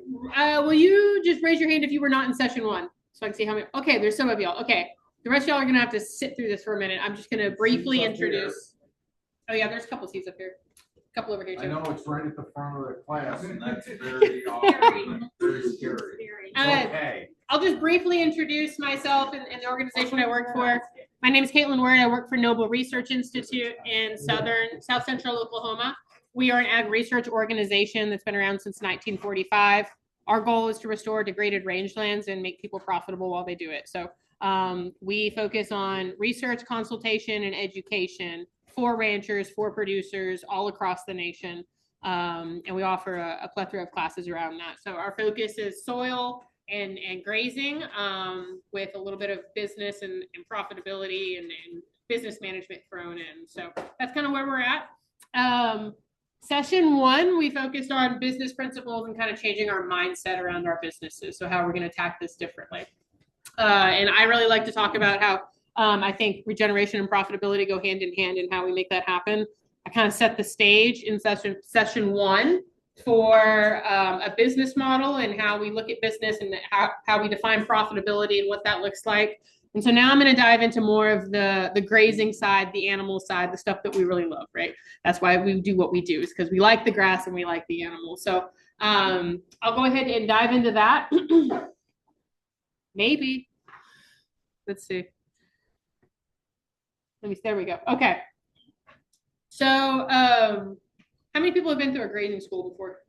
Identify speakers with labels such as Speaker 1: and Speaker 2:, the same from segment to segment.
Speaker 1: Will you just raise your hand if you were not in session one? So I can see how many. Okay, there's some of y'all. Okay. The rest of y'all are going to have to sit through this for a minute. I'm just going to briefly introduce. Oh, yeah, there's a couple seats up here. A couple over here, too.
Speaker 2: I know it's right at the front of the class, and that's very awesome. Very scary.
Speaker 1: Okay. I'll just briefly introduce myself and the organization I work for. My name is Caitlin Word. I work for Noble Research Institute in South Central Oklahoma. We are an ag research organization that's been around since 1945. Our goal is to restore degraded rangelands and make people profitable while they do it. So we focus on research, consultation, and education for ranchers, for producers all across the nation. And we offer a plethora of classes around that. So our focus is soil and grazing with a little bit of business and profitability and business management thrown in. So that's kind of where we're at. Session one, we focused on business principles and kind of changing our mindset around our businesses. So how we're going to attack this differently. And I really like to talk about how I think regeneration and profitability go hand in hand and how we make that happen. I kind of set the stage in session one for a business model and how we look at business and how we define profitability and what that looks like. And so now I'm going to dive into more of the grazing side, the animal side, the stuff that we really love, right? That's why we do what we do, is because we like the grass and we like the animals. So I'll go ahead and dive into that. Maybe. Let's see. There we go. Okay. So how many people have been through a grazing school before?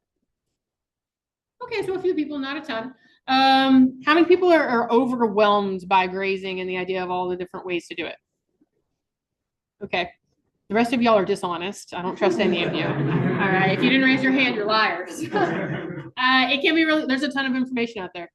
Speaker 1: Okay, so a few people, not a ton. How many people are overwhelmed by grazing and the idea of all the different ways to do it? Okay. The rest of y'all are dishonest. I don't trust any of you. All right. If you didn't raise your hand, you're liars. It can be really, there's a ton of information out there.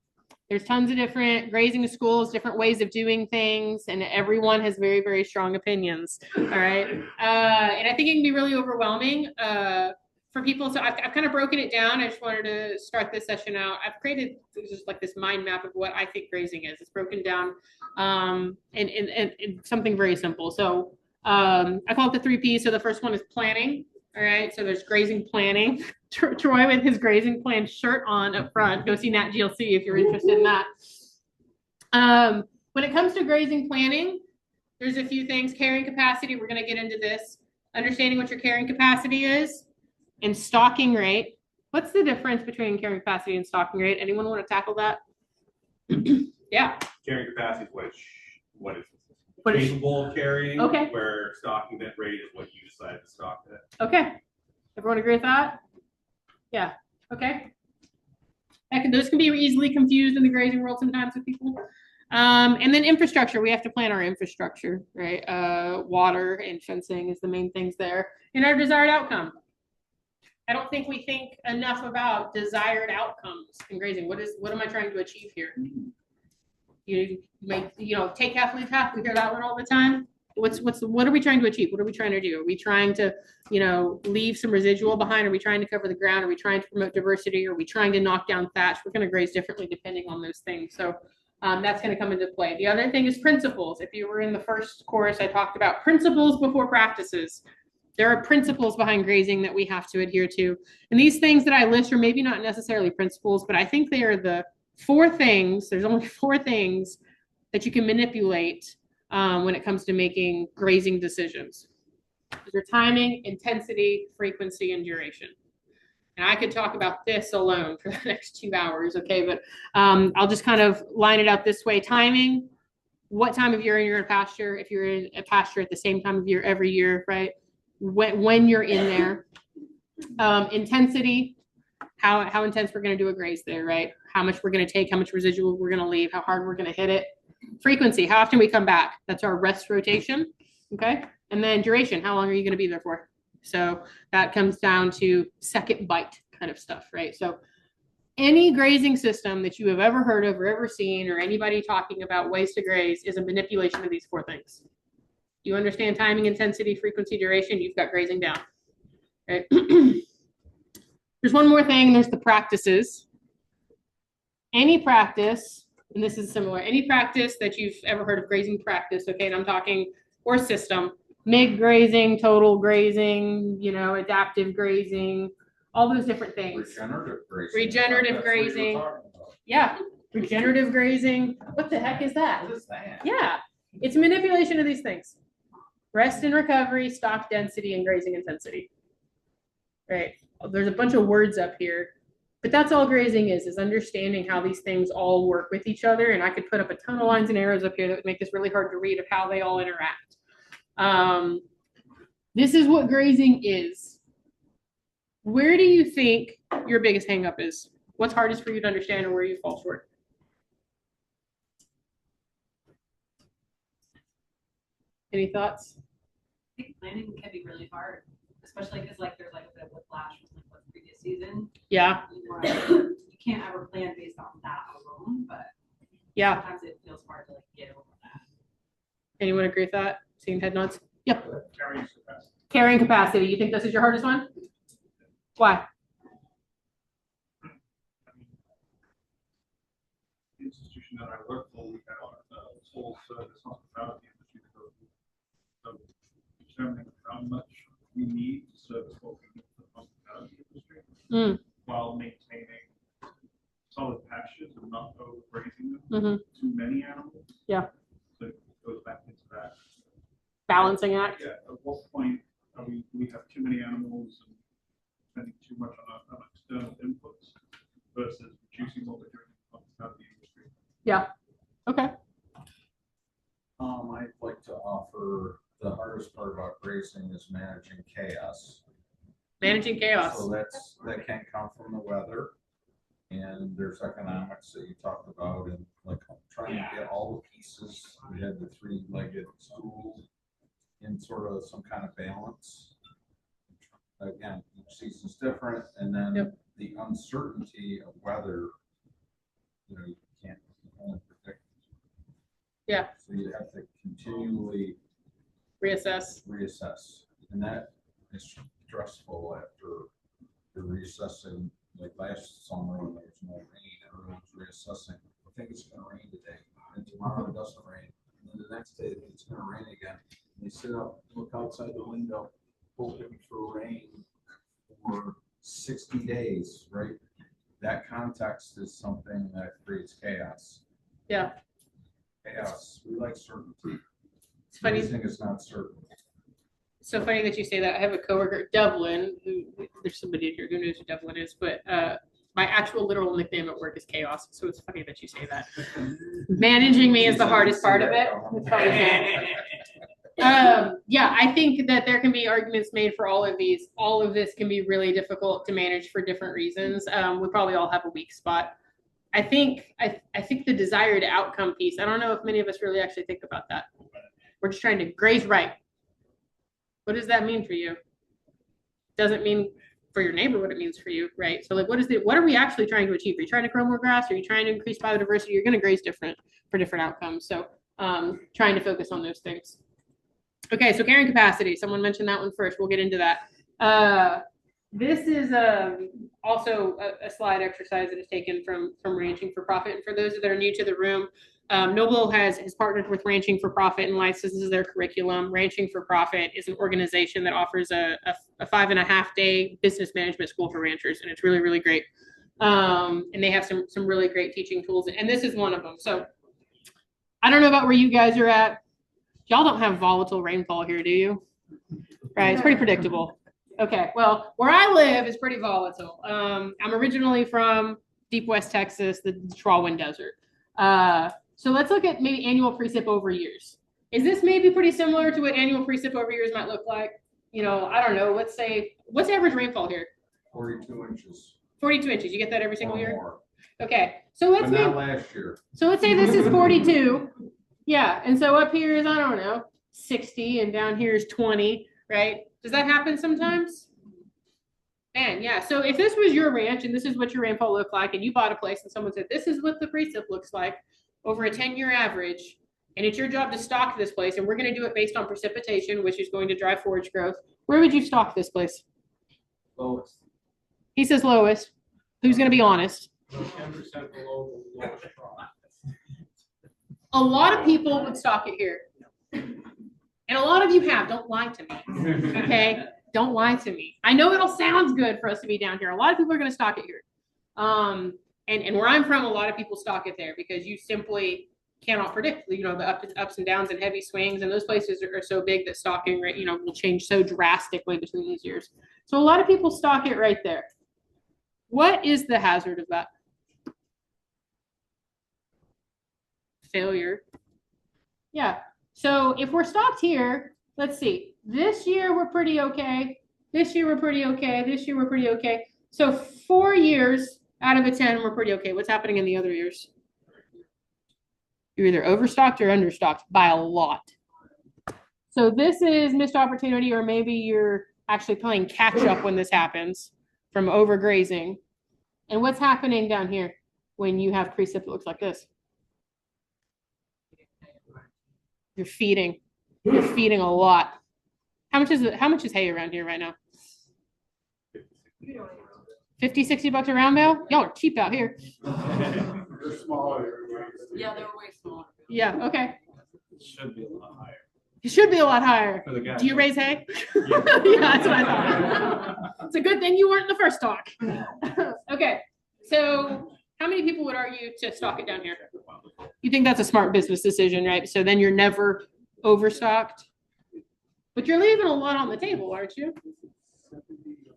Speaker 1: There's tons of different grazing schools, different ways of doing things, and everyone has very, very strong opinions. All right. And I think it can be really overwhelming for people. So I've kind of broken it down. I just wanted to start this session out. I've created just like this mind map of what I think grazing is. It's broken down in something very simple. So I call it the 3 Ps. So the first one is planning. All right. So there's grazing planning. Troy with his grazing plan shirt on up front. Go see Nat GLC if you're interested in that. When it comes to grazing planning, there's a few things. Carrying capacity, we're going to get into this. Understanding what your carrying capacity is and stocking rate. What's the difference between carrying capacity and stocking rate? Anyone want to tackle that? Yeah.
Speaker 3: Carrying capacity is what is capable of carrying,
Speaker 1: okay.
Speaker 3: Where stocking that rate is what you decide to stock that.
Speaker 1: Okay. Everyone agree with that? Yeah. Okay. Those can be easily confused in the grazing world sometimes with people. And then infrastructure. We have to plan our infrastructure, right? Water and fencing is the main things there. And our desired outcome. I don't think we think enough about desired outcomes in grazing. What am I trying to achieve here? Take half, leave half. We hear that one all the time. What are we trying to achieve? What are we trying to do? Are we trying to, leave some residual behind? Are we trying to cover the ground? Are we trying to promote diversity? Are we trying to knock down thatch? We're going to graze differently depending on those things. So that's going to come into play. The other thing is principles. If you were in the first course, I talked about principles before practices. There are principles behind grazing that we have to adhere to. And these things that I list are maybe not necessarily principles, but I think they are the 4 things. There's only 4 things that you can manipulate when it comes to making grazing decisions. Those are timing, intensity, frequency, and duration. And I could talk about this alone for the next 2 hours, okay? But I'll just kind of line it up this way. Timing, what time of year you're in a pasture, if you're in a pasture at the same time of year every year, right? When you're in there. Intensity, how intense we're going to do a graze there, right? How much we're going to take, how much residual we're going to leave, how hard we're going to hit it. Frequency, how often we come back. That's our rest rotation, okay? And then duration, how long are you going to be there for? So that comes down to second bite kind of stuff, right? So any grazing system that you have ever heard of or ever seen or anybody talking about ways to graze is a manipulation of these 4 things. You understand timing, intensity, frequency, duration, you've got grazing down, right? There's one more thing, there's the practices. Any practice, and this is similar, any practice that you've ever heard of grazing practice, okay, and I'm talking, or system, MIG grazing, total grazing, adaptive grazing, all those different things.
Speaker 2: Regenerative grazing.
Speaker 1: Regenerative
Speaker 2: That's what you were
Speaker 1: grazing.
Speaker 2: talking about.
Speaker 1: Yeah, regenerative grazing. What the heck is that?
Speaker 2: What is that?
Speaker 1: Yeah, it's manipulation of these things. Rest and recovery, stock density, and grazing intensity. Right. There's a bunch of words up here, but that's all grazing is understanding how these things all work with each other. And I could put up a ton of lines and arrows up here that would make this really hard to read of how they all interact. This is what grazing is. Where do you think your biggest hang up is? What's hardest for you to understand or where you fall short? Any thoughts?
Speaker 4: I think planning can be really hard, especially because like there's like a bit of whiplash from like what previous season.
Speaker 1: Yeah.
Speaker 4: You can't ever plan based on that alone, but
Speaker 1: Yeah.
Speaker 4: sometimes it feels hard to like get over that.
Speaker 1: Anyone agree with that? Seeing head nods? Yep.
Speaker 3: Carrying capacity.
Speaker 1: Carrying capacity. You think this is your hardest one? Why?
Speaker 3: The institution that I work for, we have a full service hospitality industry to go through. So determining how much we need to service what we need for the hospitality industry while maintaining solid pastures and not overgrazing them. Too many animals.
Speaker 1: Yeah.
Speaker 3: So it goes back into that.
Speaker 1: Balancing act.
Speaker 3: Yeah, at what point are we have too many animals and spending too much on external inputs versus reducing what we're doing in the hospitality industry?
Speaker 1: Yeah. Okay.
Speaker 2: I'd like to offer the hardest part about grazing is managing chaos.
Speaker 1: Managing chaos.
Speaker 2: So that can come from the weather, and there's economics that you talked about, and like trying to get all the pieces. We had the three-legged stool in sort of some kind of balance. Again, each season's different, and then the uncertainty of weather, you can't only predict.
Speaker 1: Yeah.
Speaker 2: So you have to continually
Speaker 1: Reassess.
Speaker 2: And that is stressful after you're reassessing. Like last summer when there was no rain, everyone's reassessing. I think it's going to rain today, and tomorrow it doesn't rain, and then the next day it's going to rain again. And they sit up, look outside the window, hoping for rain for 60 days, right? That context is something that creates chaos.
Speaker 1: Yeah.
Speaker 2: Chaos. We like certainty.
Speaker 1: It's funny.
Speaker 2: Everything is not certain.
Speaker 1: So funny that you say that. I have a coworker, Devlin, who there's somebody in here who knows who Devlin is, but my actual literal nickname at work is Chaos. So it's funny that you say that. Managing me is the hardest part of it. Yeah, I think that there can be arguments made for all of these. All of this can be really difficult to manage for different reasons. We probably all have a weak spot. I think the desired outcome piece, I don't know if many of us really actually think about that. We're just trying to graze right. What does that mean for you? Doesn't mean for your neighbor what it means for you, right? So like, what are we actually trying to achieve? Are you trying to grow more grass? Are you trying to increase biodiversity? You're going to graze different for different outcomes. So trying to focus on those things. Okay, so carrying capacity. Someone mentioned that one first. We'll get into that. This is also a slide exercise that is taken from Ranching for Profit. And for those that are new to the room, Noble has partnered with Ranching for Profit and licenses their curriculum. Ranching for Profit is an organization that offers a 5.5-day business management school for ranchers, and it's really, really great. And they have some really great teaching tools, and this is one of them. So I don't know about where you guys are at. Y'all don't have volatile rainfall here, do you? Right, it's pretty predictable. Okay, well, where I live is pretty volatile. I'm originally from Deep West Texas, the Trawin Desert. So let's look at maybe annual precip over years. Is this maybe pretty similar to what annual precip over years might look like? You know, I don't know. Let's say, what's average rainfall here?
Speaker 2: 42 inches.
Speaker 1: 42 inches. You get that every single year?
Speaker 2: More.
Speaker 1: Okay. So let's
Speaker 2: not last year.
Speaker 1: So let's say this is 42. Yeah. And so up here is, I don't know, 60, and down here is 20, right? Does that happen sometimes? Man, yeah. So if this was your ranch and this is what your rainfall looked like, and you bought a place and someone said, this is what the precip looks like over a 10-year average, and it's your job to stock this place, and we're going to do it based on precipitation, which is going to drive forage growth, where would you stock this place?
Speaker 3: Lowest.
Speaker 1: He says lowest. Who's going to be honest?
Speaker 3: 10% below the lowest crop.
Speaker 1: A lot of people would stock it here. And a lot of you have. Don't lie to me. Okay? Don't lie to me. I know it'll sound good for us to be down here. A lot of people are going to stock it here. And where I'm from, a lot of people stock it there because you simply cannot predict, the ups and downs and heavy swings. And those places are so big that stocking, right, will change so drastically between these years. So a lot of people stock it right there. What is the hazard of that? Failure. Yeah. So if we're stocked here, let's see. This year we're pretty okay. This year we're pretty okay. This year we're pretty okay. So 4 years out of the 10, we're pretty okay. What's happening in the other years? You're either overstocked or understocked by a lot. So this is missed opportunity, or maybe you're actually playing catch up when this happens from overgrazing. And what's happening down here when you have precip that looks like this? You're feeding. You're feeding a lot. How much is hay around here right now? 50, 60 bucks a round bale? Y'all are cheap out here.
Speaker 3: They're smaller.
Speaker 4: Yeah, they're way smaller.
Speaker 1: Yeah, okay.
Speaker 3: It should be a lot higher.
Speaker 1: It should be a lot higher.
Speaker 3: For the guy.
Speaker 1: Do you raise hay?
Speaker 3: Yeah.
Speaker 1: Yeah, that's what I thought. It's a good thing you weren't in the first talk. Okay, so how many people would argue to stock it down here? You think that's a smart business decision, right? So then you're never overstocked. But you're leaving a lot on the table, aren't you?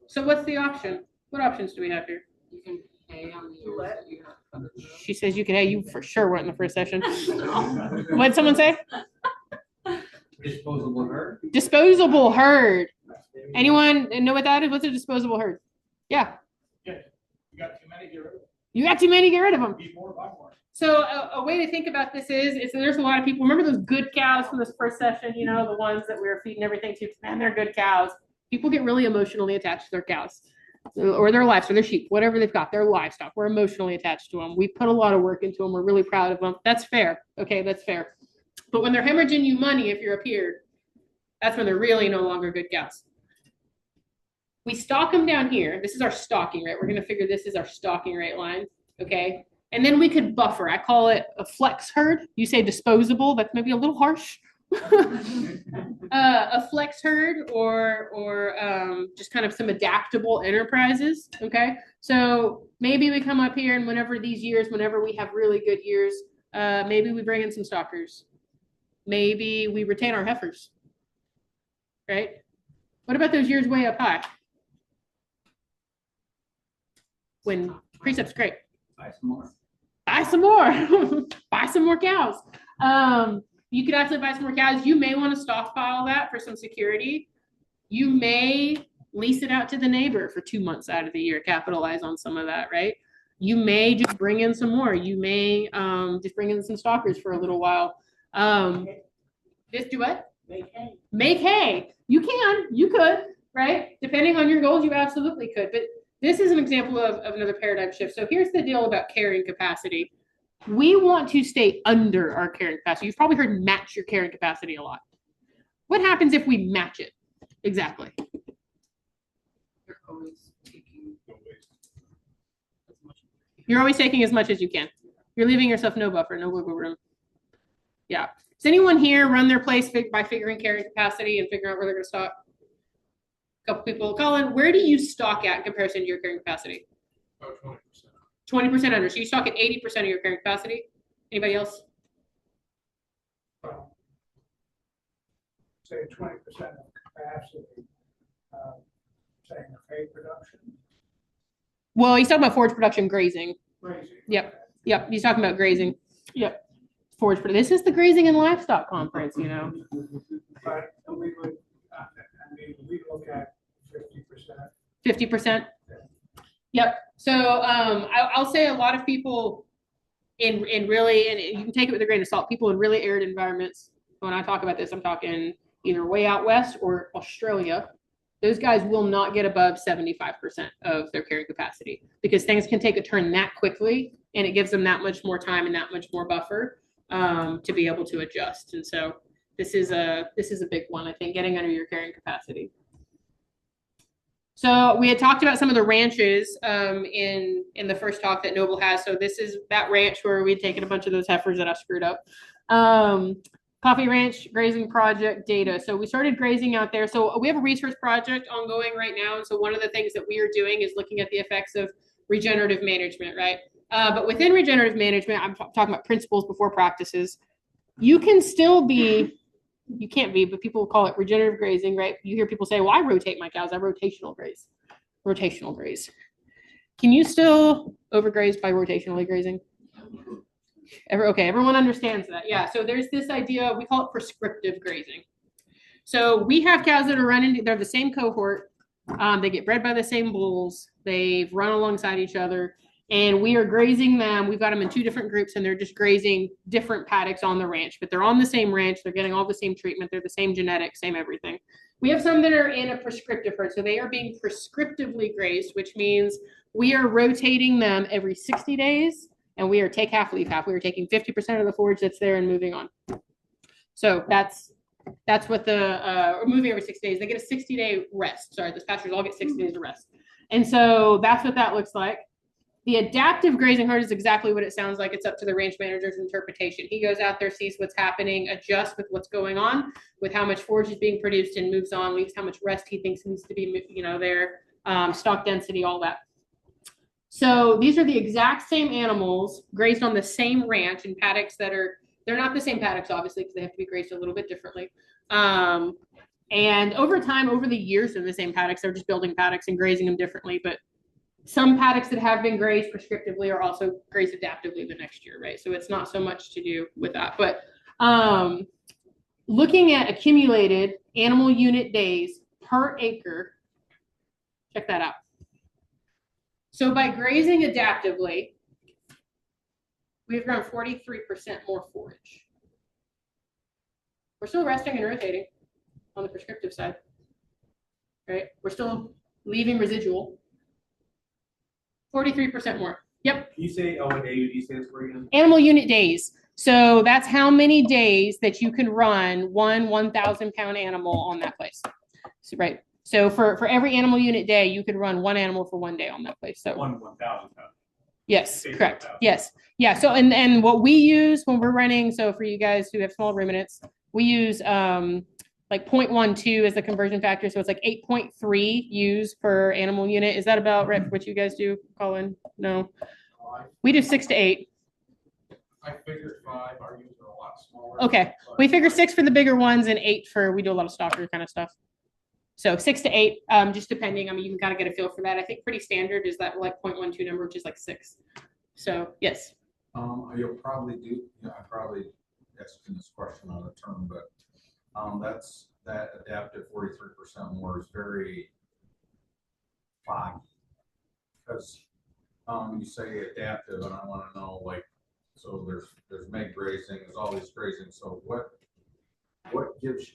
Speaker 1: So what's the option? What options do we have here?
Speaker 4: You can pay on the years that you have.
Speaker 1: She says you can. Hey, you for sure weren't in the first session. What'd someone say?
Speaker 5: Disposable herd.
Speaker 1: Disposable herd. Anyone know what that is? What's a disposable herd? Yeah.
Speaker 3: You got too many, get rid of them.
Speaker 1: You got too many, get rid of them.
Speaker 3: Be more, buy more.
Speaker 1: So a way to think about this is there's a lot of people, remember those good cows from this first session, the ones that we were feeding everything to, man, they're good cows. People get really emotionally attached to their cows or their livestock or their sheep, whatever they've got, their livestock. We're emotionally attached to them. We put a lot of work into them. We're really proud of them. That's fair. Okay, that's fair. But when they're hemorrhaging you money, if you're up here, that's when they're really no longer good cows. We stock them down here. This is our stocking rate. We're going to figure this is our stocking rate line. Okay. And then we could buffer. I call it a flex herd. You say disposable. That's maybe a little harsh. A flex herd or just kind of some adaptable enterprises. Okay. So maybe we come up here and whenever we have really good years, maybe we bring in some stockers. Maybe we retain our heifers. Right. What about those years way up high? When precept's great.
Speaker 5: Buy some more.
Speaker 1: Buy some more. Buy some more cows. You could actually buy some more cows. You may want to stockpile that for some security. You may lease it out to the neighbor for 2 months out of the year, capitalize on some of that, right? You may just bring in some more. You may just bring in some stalkers for a little while. Just do what?
Speaker 5: Make hay.
Speaker 1: Make hay. You could, right? Depending on your goals, you absolutely could. But this is an example of another paradigm shift. So here's the deal about carrying capacity. We want to stay under our carrying capacity. You've probably heard match your carrying capacity a lot. What happens if we match it? Exactly.
Speaker 4: You're always taking as much.
Speaker 1: You're always taking as much as you can. You're leaving yourself no buffer, no wiggle room. Yeah. Does anyone here run their place by figuring carrying capacity and figuring out where they're going to stock? A couple people. Colin, where do you stock at in comparison to your carrying capacity?
Speaker 3: About 20%.
Speaker 1: 20% under. So you stock at 80% of your carrying capacity. Anybody else?
Speaker 6: Say 20% of capacity, saying the hay production.
Speaker 1: Well, he's talking about forage production grazing.
Speaker 6: Grazing.
Speaker 1: Yep. He's talking about grazing. Yep. Forage production. This is the Grazing and Livestock Conference,
Speaker 6: But we would, we look at 50%.
Speaker 1: 50%. Yep. So I'll say a lot of people in really, and you can take it with a grain of salt, people in really arid environments. When I talk about this, I'm talking either way out west or Australia. Those guys will not get above 75% of their carrying capacity because things can take a turn that quickly, and it gives them that much more time and that much more buffer to be able to adjust. And so this is a big one, I think, getting under your carrying capacity. So we had talked about some of the ranches in the first talk that Noble has. So this is that ranch where we'd taken a bunch of those heifers that I screwed up. Coffee Ranch Grazing Project data. So we started grazing out there. So we have a research project ongoing right now. And so one of the things that we are doing is looking at the effects of regenerative management, right? But within regenerative management, I'm talking about principles before practices. You can still be, you can't be, but people call it regenerative grazing, right? You hear people say, well, I rotate my cows. I rotational graze. Rotational graze. Can you still overgraze by rotationally grazing? Okay, everyone understands that. Yeah, so there's this idea, we call it prescriptive grazing. So we have cows that are running, they're the same cohort. They get bred by the same bulls. They've run alongside each other. And we are grazing them. We've got them in 2 different groups and they're just grazing different paddocks on the ranch, but they're on the same ranch. They're getting all the same treatment. They're the same genetics, same everything. We have some that are in a prescriptive herd. So they are being prescriptively grazed, which means we are rotating them every 60 days and we are take half, leave half. We are taking 50% of the forage that's there and moving on. So that's what the, moving every 6 days. They get a 60-day rest. Sorry, those pastures all get 60 days of rest. And so that's what that looks like. The adaptive grazing herd is exactly what it sounds like. It's up to the range manager's interpretation. He goes out there, sees what's happening, adjusts with what's going on, with how much forage is being produced and moves on, leaves how much rest he thinks needs to be, there, stock density, all that. So these are the exact same animals grazed on the same ranch in paddocks that are, they're not the same paddocks, obviously, because they have to be grazed a little bit differently. And over time, over the years of the same paddocks, they're just building paddocks and grazing them differently. But some paddocks that have been grazed prescriptively are also grazed adaptively the next year, right? So it's not so much to do with that. But looking at accumulated animal unit days per acre, check that out. So by grazing adaptively, we've grown 43% more forage. We're still resting and rotating on the prescriptive side, right? We're still leaving residual. 43% more. Yep.
Speaker 5: Can you say what AUD stands for again?
Speaker 1: Animal unit days. So that's how many days that you can run one 1,000-pound animal on that place. So, right. So for every animal unit day, you could run one animal for 1 day on that place. So
Speaker 5: 1,000 pounds.
Speaker 1: yes, correct. Yes. Yeah. So and what we use when we're running, so for you guys who have small ruminants, we use like 0.12 as the conversion factor. So it's like 8.3 ewes per animal unit. Is that about right for what you guys do, Colin? No. We do 6 to 8.
Speaker 2: I figured 5, our ewes are a lot smaller.
Speaker 1: Okay. We figure 6 for the bigger ones and 8 for, we do a lot of stalker kind of stuff. So 6 to 8, just depending. I mean, you can kind of get a feel for that. I think pretty standard is that like 0.12 number, which is like 6. So yes.
Speaker 2: You'll probably do, I probably asking this question on a term, but that adaptive 43% more is very foggy. Because you say adaptive, and I want to know, like, so there's meg grazing, there's all these grazing. So what gives you,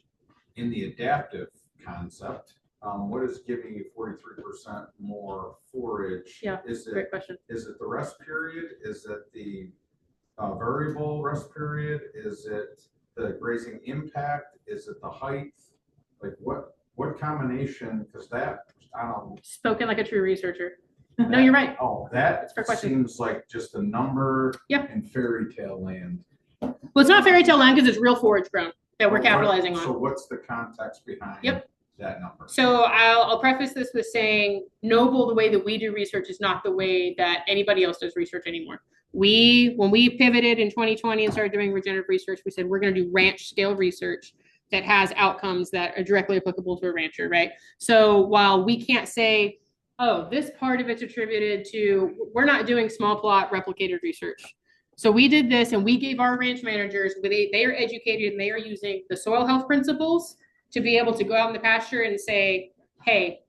Speaker 2: in the adaptive concept, what is giving you 43% more forage?
Speaker 1: Yeah,
Speaker 2: is it,
Speaker 1: great question.
Speaker 2: Is it the rest period? Is it the variable rest period? Is it the grazing impact? Is it the height? Like what combination? Because that, I don't know.
Speaker 1: Spoken like a true researcher. No, you're right.
Speaker 2: Oh, that
Speaker 1: fair question.
Speaker 2: seems like just a number
Speaker 1: Yep.
Speaker 2: in fairy tale land.
Speaker 1: Well, it's not fairy tale land because it's real forage grown that we're capitalizing on.
Speaker 2: So what's the context behind that number?
Speaker 1: So I'll preface this with saying Noble, the way that we do research is not the way that anybody else does research anymore. When we pivoted in 2020 and started doing regenerative research, we said we're going to do ranch scale research that has outcomes that are directly applicable to a rancher, right? So while we can't say, oh, this part of it's attributed to, we're not doing small plot replicated research. So we did this and we gave our ranch managers, they are educated and they are using the soil health principles to be able to go out in the pasture and say, hey,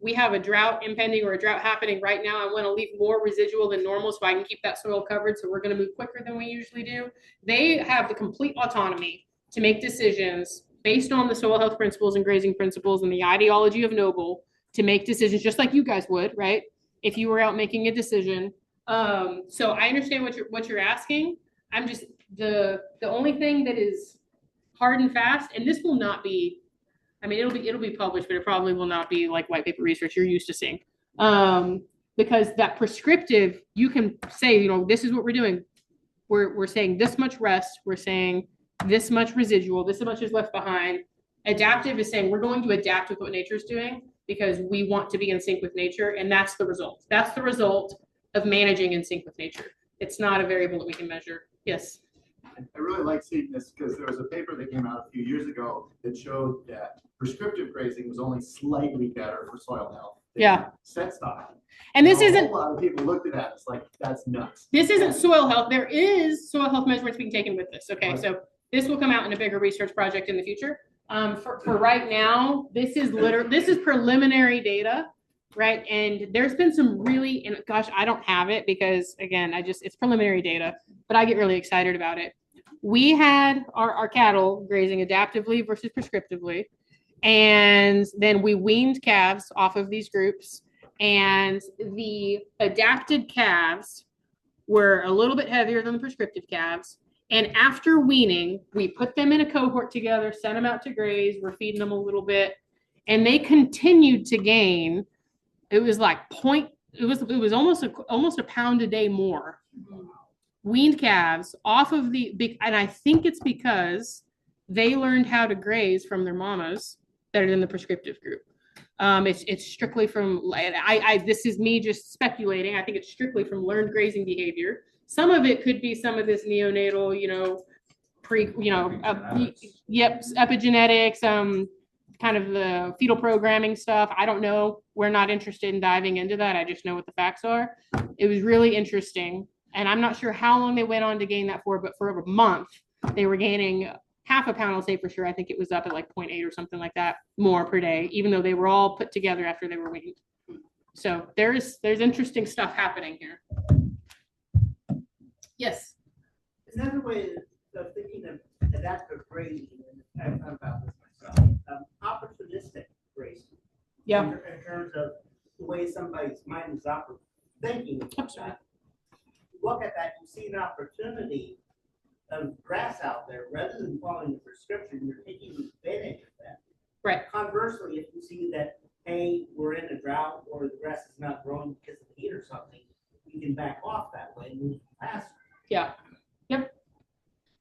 Speaker 1: we have a drought impending or a drought happening right now. I want to leave more residual than normal so I can keep that soil covered. So we're going to move quicker than we usually do. They have the complete autonomy to make decisions based on the soil health principles and grazing principles and the ideology of Noble to make decisions just like you guys would, right? If you were out making a decision. So I understand what you're asking. I'm just, the only thing that is hard and fast, and this will not be, I mean, it'll be published, but it probably will not be like white paper research you're used to seeing. Because that prescriptive, you can say, this is what we're doing. We're saying this much rest. We're saying this much residual, this much is left behind. Adaptive is saying we're going to adapt with what nature's doing because we want to be in sync with nature, and that's the result. That's the result of managing in sync with nature. It's not a variable that we can measure. Yes.
Speaker 7: I really like seeing this because there was a paper that came out a few years ago that showed that prescriptive grazing was only slightly better for soil health than set stock.
Speaker 1: And this
Speaker 7: a
Speaker 1: isn't,
Speaker 7: whole lot of people looked at that. It's like, that's nuts.
Speaker 1: this isn't soil health. There is soil health measurements being taken with this. Okay,
Speaker 7: Right.
Speaker 1: so this will come out in a bigger research project in the future. For right now, this is preliminary data, right? And there's been some really, and gosh, I don't have it because again, it's preliminary data, but I get really excited about it. We had our cattle grazing adaptively versus prescriptively. And then we weaned calves off of these groups, and the adapted calves were a little bit heavier than the prescriptive calves. And after weaning, we put them in a cohort together, sent them out to graze, we're feeding them a little bit, and they continued to gain. It was like it was almost a pound a day more. Weaned calves off of and I think it's because they learned how to graze from their mamas that are in the prescriptive group. It's strictly from, this is me just speculating. I think it's strictly from learned grazing behavior. Some of it could be some of this neonatal, epigenetics, kind of the fetal programming stuff. I don't know. We're not interested in diving into that. I just know what the facts are. It was really interesting. And I'm not sure how long they went on to gain that for, but for a month, they were gaining half a pound, I'll say for sure. I think it was up at like 0.8 or something like that more per day, even though they were all put together after they were weaned. So there's interesting stuff happening here. Yes.
Speaker 8: Another way of thinking of adaptive grazing, and I've thought about this myself, opportunistic grazing.
Speaker 1: Yeah.
Speaker 8: In terms of the way somebody's mind is thinking about that. Look at that, you see an opportunity of grass out there, rather than following the prescription, you're taking advantage of that.
Speaker 1: Right.
Speaker 8: Conversely, if you see that, hey, we're in a drought or the grass is not growing because of heat or something, you can back off that way and move faster.
Speaker 1: Yeah. Yep.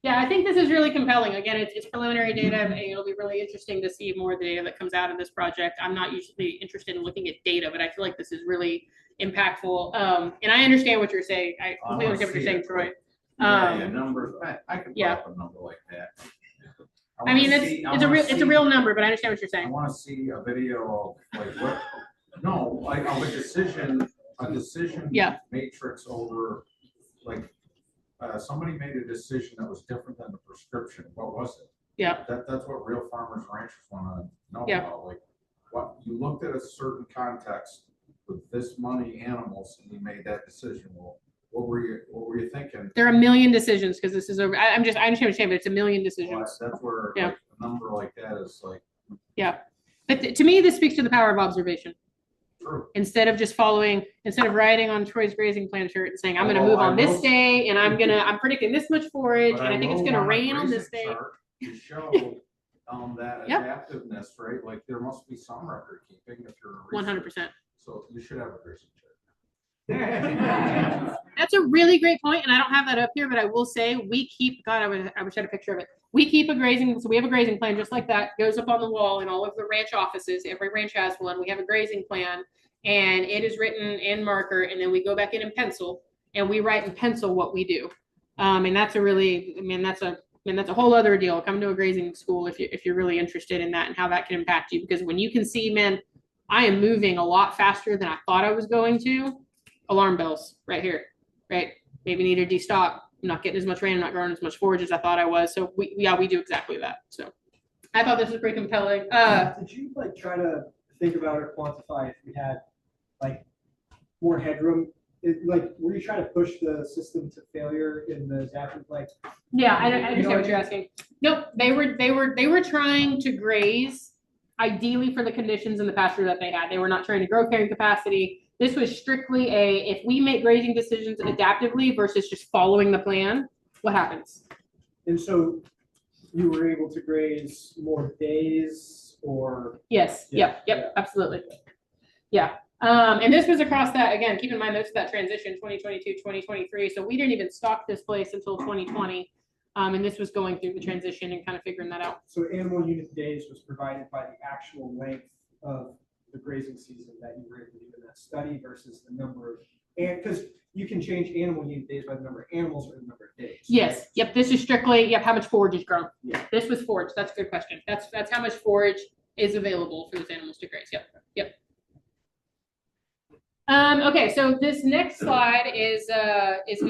Speaker 1: Yeah, I think this is really compelling. Again, it's preliminary data, and it'll be really interesting to see more of the data that comes out of this project. I'm not usually interested in looking at data, but I feel like this is really impactful. And I understand what you're saying. I completely understand what you're saying, Troy.
Speaker 2: Numbers. I could put up a number like that.
Speaker 1: I mean, it's a real number, but I understand what you're
Speaker 2: I
Speaker 1: saying.
Speaker 2: want to see a video of like what, no, like of a decision matrix over, like, somebody made a decision that was different than the prescription. What was it?
Speaker 1: Yeah.
Speaker 2: That's what real farmers and ranchers want to know about. Like, what you looked at a certain context with this many animals and you made that decision. Well, what were you thinking?
Speaker 1: There are a million decisions because this is over. I understand what you're saying, but it's a million decisions.
Speaker 2: Well, that's where like, a number like that is like.
Speaker 1: Yeah. But to me, this speaks to the power of observation.
Speaker 2: True.
Speaker 1: Instead of writing on Troy's grazing plan shirt and saying, I'm going to move on this day and I'm predicting this much forage and I think it's going to rain on this day.
Speaker 2: To show that adaptiveness, right? Like there must be some record keeping if you're
Speaker 1: 100%.
Speaker 2: So you should have a grazing chart.
Speaker 1: That's a really great point, and I don't have that up here, but I will say we keep. God, I wish I had a picture of it. We keep a grazing, so we have a grazing plan just like that. Goes up on the wall in all of the ranch offices. Every ranch has one. We have a grazing plan, and it is written in marker, and then we go back in pencil, and we write in pencil what we do. And that's that's a whole other deal. Come to a grazing school if you're really interested in that and how that can impact you. Because when you can see, man, I am moving a lot faster than I thought I was going to. Alarm bells right here, right? Maybe need to destock. I'm not getting as much rain. I'm not growing as much forage as I thought I was. So we do exactly that. So I thought this was pretty compelling.
Speaker 6: Did you like try to think about or quantify if we had like more headroom? Were you trying to push the system to failure in the adaptive?
Speaker 1: Yeah, I understand what you're asking. Nope, they were trying to graze ideally for the conditions in the pasture that they had. They were not trying to grow carrying capacity. This was strictly if we make grazing decisions adaptively versus just following the plan, what happens?
Speaker 6: And so you were able to graze more days or?
Speaker 1: Yes, yep, absolutely. Yeah. And this was across that, again, keep in mind, most of that transition, 2022, 2023. So we didn't even stock this place until 2020. And this was going through the transition and kind of figuring that out.
Speaker 6: So animal unit days was provided by the actual length of the grazing season that you were able to do in that study versus the number of, and because you can change animal unit days by the number of animals or the number of days.
Speaker 1: Yes. Yep. This is strictly, yep, how much forage is grown.
Speaker 6: Yeah.
Speaker 1: This was forage. That's a good question. That's how much forage is available for those animals to graze. Yep. Yep. Okay, so this next slide is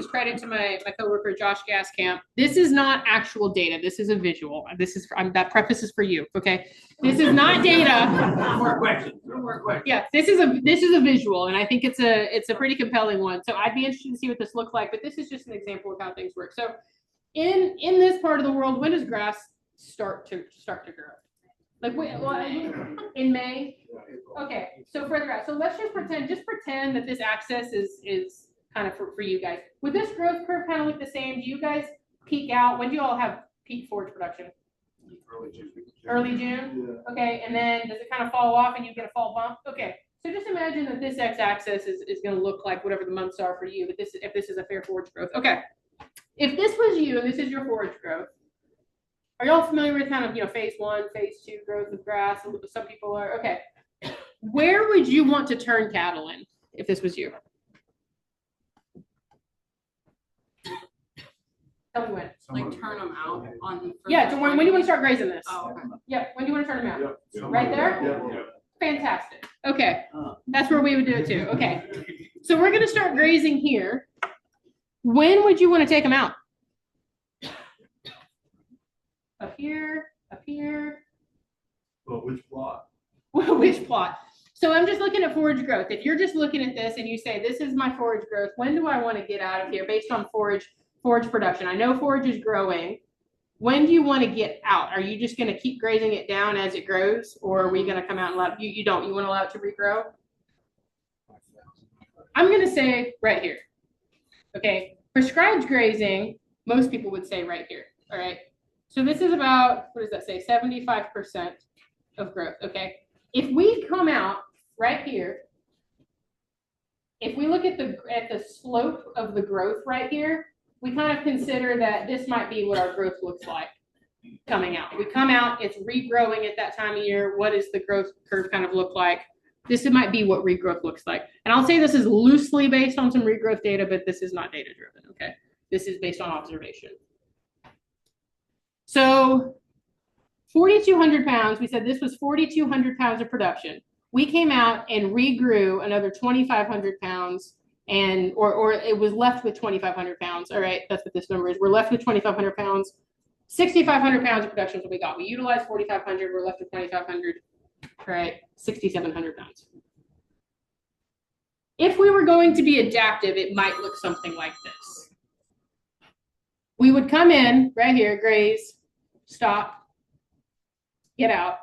Speaker 1: credit to my coworker Josh Gaskamp. This is not actual data. This is a visual. This is that preface is for you. Okay, this is not data.
Speaker 5: More questions. More questions.
Speaker 1: Yeah, this is a visual, and I think it's a pretty compelling one. So I'd be interested to see what this looks like. But this is just an example of how things work. So in this part of the world, when does grass start to grow? Like in May. Okay, so for the grass. So let's just pretend that this axis is kind of for you guys. Would this growth curve kind of look the same? Do you guys peak out? When do you all have peak forage production? Early June. Yeah. Okay, and then does it kind of fall off and you get a fall bump? Okay, so just imagine that this x-axis is going to look like whatever the months are for you. But if this is a fair forage growth. Okay, if this was you and this is your forage growth. Are y'all familiar with kind of, phase 1, phase 2 growth of grass? Some people are. Okay. Where would you want to turn cattle in if this was you? Tell me when.
Speaker 4: Like turn them out on.
Speaker 1: Yeah, so when do you want to start grazing this?
Speaker 4: Oh, okay.
Speaker 1: Yeah, when do you want to turn them out?
Speaker 5: Yep.
Speaker 1: Right there?
Speaker 5: Yeah.
Speaker 1: Fantastic. Okay, that's where we would do it too. Okay, so we're going to start grazing here. When would you want to take them out? Up here, up here.
Speaker 5: Well, which plot?
Speaker 1: Which plot? So I'm just looking at forage growth. If you're just looking at this and you say, this is my forage growth, when do I want to get out of here based on forage production? I know forage is growing. When do you want to get out? Are you just going to keep grazing it down as it grows? Or are we going to come out and allow you don't? You want to allow it to regrow? I'm going to say right here. Okay. Prescribed grazing, most people would say right here. All right. So this is about, what does that say? 75% of growth. Okay. If we come out right here, if we look at the slope of the growth right here, we kind of consider that this might be what our growth looks like coming out. We come out, it's regrowing at that time of year. What does the growth curve kind of look like? This might be what regrowth looks like. And I'll say this is loosely based on some regrowth data, but this is not data driven. Okay. This is based on observation. So 4,200 pounds, we said this was 4,200 pounds of production. We came out and regrew another 2,500 pounds or it was left with 2,500 pounds. All right, that's what this number is. We're left with 2,500 pounds. 6,500 pounds of production is what we got. We utilized 4,500, we're left with 2,500. All right, 6,700 pounds. If we were going to be adaptive, it might look something like this. We would come in right here, graze, stop, get out.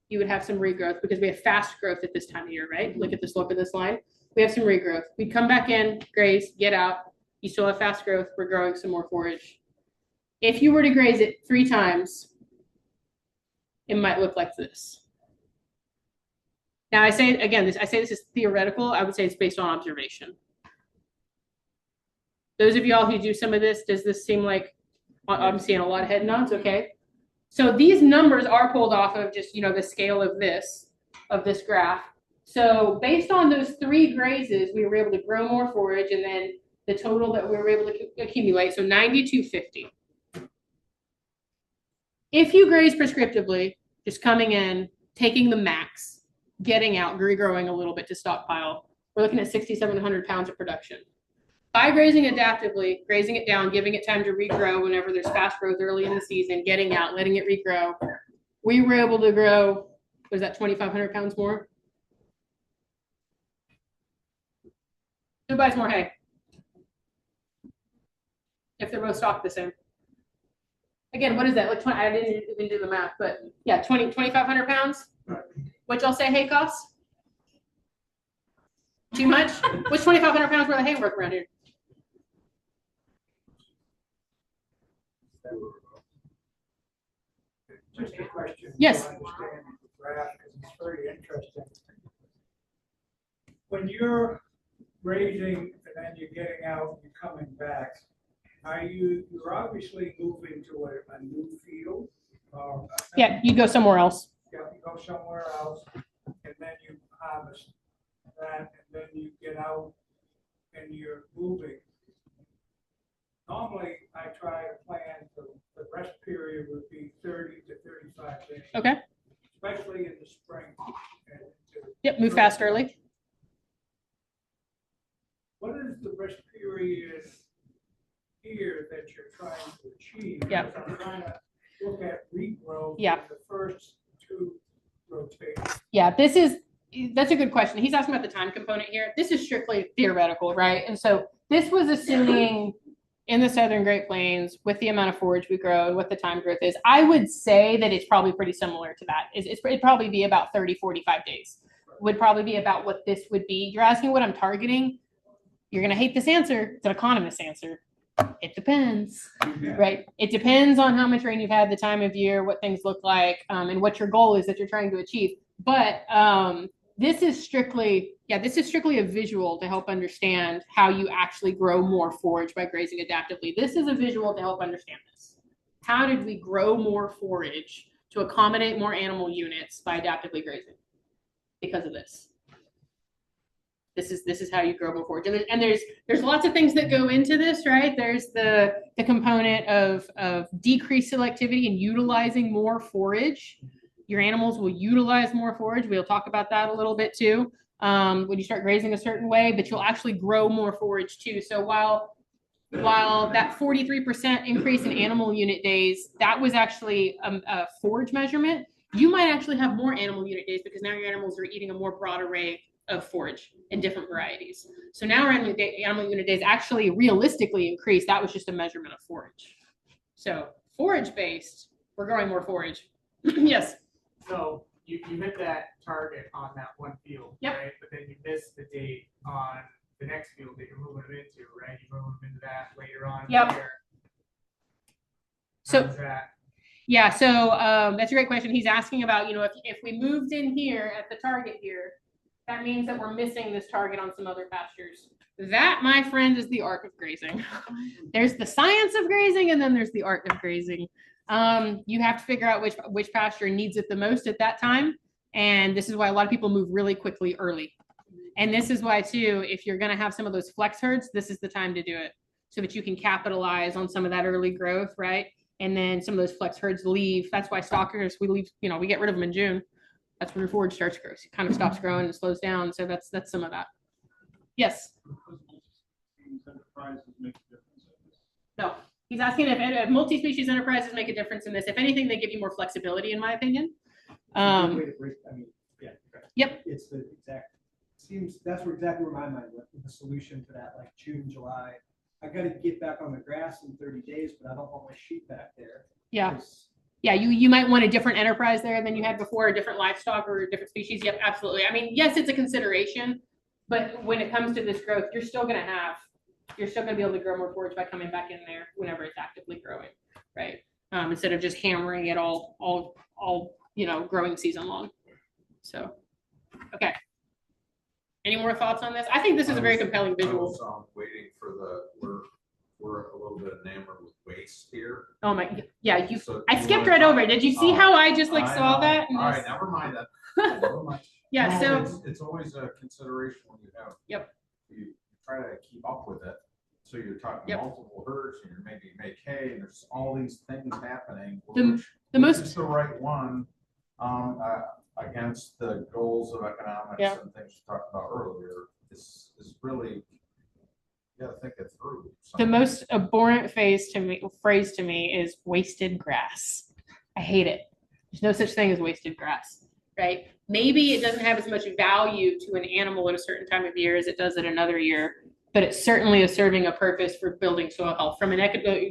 Speaker 1: You would have some regrowth because we have fast growth at this time of year, right? Look at the slope of this line. We have some regrowth. We'd come back in, graze, get out. You still have fast growth. We're growing some more forage. If you were to graze it 3 times, it might look like this. Now I say again, this is theoretical. I would say it's based on observation. Those of y'all who do some of this, does this seem like, I'm seeing a lot of head nods, okay? So these numbers are pulled off of just, the scale of this graph. So based on those 3 grazes, we were able to grow more forage, and then the total that we were able to accumulate, so 9,250. If you graze prescriptively, just coming in, taking the max, getting out, regrowing a little bit to stockpile, we're looking at 6,700 pounds of production. By grazing adaptively, grazing it down, giving it time to regrow whenever there's fast growth early in the season, getting out, letting it regrow, we were able to grow, was that 2,500 pounds more? Who buys more hay? If they're both stocked the same. Again, what is that? Like 20, I didn't even do the math, but yeah, 2,500 pounds. What y'all say hay costs? Too much? What's 2,500 pounds worth of hay worth around here?
Speaker 9: Just a question.
Speaker 1: Yes.
Speaker 9: To understand the graph, because it's very interesting. When you're grazing and then you're getting out and you're coming back, You're obviously moving to a new field.
Speaker 1: Yeah, you go somewhere else.
Speaker 9: You go somewhere else, and then you harvest that, and then you get out and you're moving. Normally, I try to plan the rest period would be 30 to 35 days.
Speaker 1: Okay.
Speaker 9: Especially in the spring. and into-
Speaker 1: Yep, move fast early.
Speaker 9: What is the rest period here that you're trying to achieve?
Speaker 1: Yeah.
Speaker 9: Because I'm trying to look at regrowth.
Speaker 1: Yeah.
Speaker 9: in the first two rotations.
Speaker 1: Yeah, that's a good question. He's asking about the time component here. This is strictly theoretical, right? And so this was assuming in the Southern Great Plains with the amount of forage we grow and what the time growth is. I would say that it's probably pretty similar to that. It'd probably be about 30, 45 days would probably be about what this would be. You're asking what I'm targeting. You're going to hate this answer. It's an economist answer. It depends, right? It depends on how much rain you've had, the time of year, what things look like, and what your goal is that you're trying to achieve. But this is strictly a visual to help understand how you actually grow more forage by grazing adaptively. This is a visual to help understand this. How did we grow more forage to accommodate more animal units by adaptively grazing? Because of this. This is how you grow more forage. And there's lots of things that go into this, right? There's the component of decreased selectivity and utilizing more forage. Your animals will utilize more forage. We'll talk about that a little bit too. When you start grazing a certain way, but you'll actually grow more forage too. So while that 43% increase in animal unit days, that was actually a forage measurement, you might actually have more animal unit days because now your animals are eating a more broad array of forage in different varieties. So now our animal unit days actually realistically increased. That was just a measurement of forage. So forage based, we're growing more forage. Yes.
Speaker 10: So you hit that target on that one field,
Speaker 1: Yep.
Speaker 10: right? But then you miss the date on the next field that you're moving them into, right? You're moving them into that later on.
Speaker 1: Yep.
Speaker 10: There.
Speaker 1: So
Speaker 10: How's that?
Speaker 1: yeah, so that's a great question. He's asking about, if we moved in here at the target here, that means that we're missing this target on some other pastures. That, my friend, is the art of grazing. There's the science of grazing, and then there's the art of grazing. You have to figure out which pasture needs it the most at that time. And this is why a lot of people move really quickly early. And this is why, too, if you're going to have some of those flex herds, this is the time to do it so that you can capitalize on some of that early growth, right? And then some of those flex herds leave. That's why stockers, we leave, we get rid of them in June. That's when your forage starts growing. It kind of stops growing and slows down. So that's some of that. Yes. No, he's asking if multi-species enterprises make a difference in this. If anything, they give you more flexibility, in my opinion. Yep.
Speaker 6: It's the exact, that's exactly where my mind went with the solution to that, like June, July. I got to get back on the grass in 30 days, but I don't want my sheep back there.
Speaker 1: Yeah. Yeah, you might want a different enterprise there than you had before, a different livestock or a different species. Yep, absolutely. I mean, yes, it's a consideration, but when it comes to this growth, you're still going to be able to grow more forage by coming back in there whenever it's actively growing, right? Instead of just hammering it all growing season long. So, okay. Any more thoughts on this? I think this is a very compelling visual.
Speaker 2: I was waiting for we're a little bit enamored with waste here.
Speaker 1: Oh my, yeah,
Speaker 2: So
Speaker 1: I skipped right over it. Did you see how I just saw that?
Speaker 2: All right, never mind that. Never mind.
Speaker 1: Yeah,
Speaker 2: No,
Speaker 1: so
Speaker 2: it's always a consideration when you have.
Speaker 1: Yep.
Speaker 2: You try to keep up with it. So you're talking multiple herds, and you make hay, and there's all these things happening.
Speaker 1: The
Speaker 2: which
Speaker 1: most
Speaker 2: is the right one against the goals of economics and things we talked about earlier. This is really. You gotta think it through.
Speaker 1: The most abhorrent phrase to me is wasted grass. I hate it. There's no such thing as wasted grass, right? Maybe it doesn't have as much value to an animal at a certain time of year as it does at another year, but it certainly is serving a purpose for building soil health. From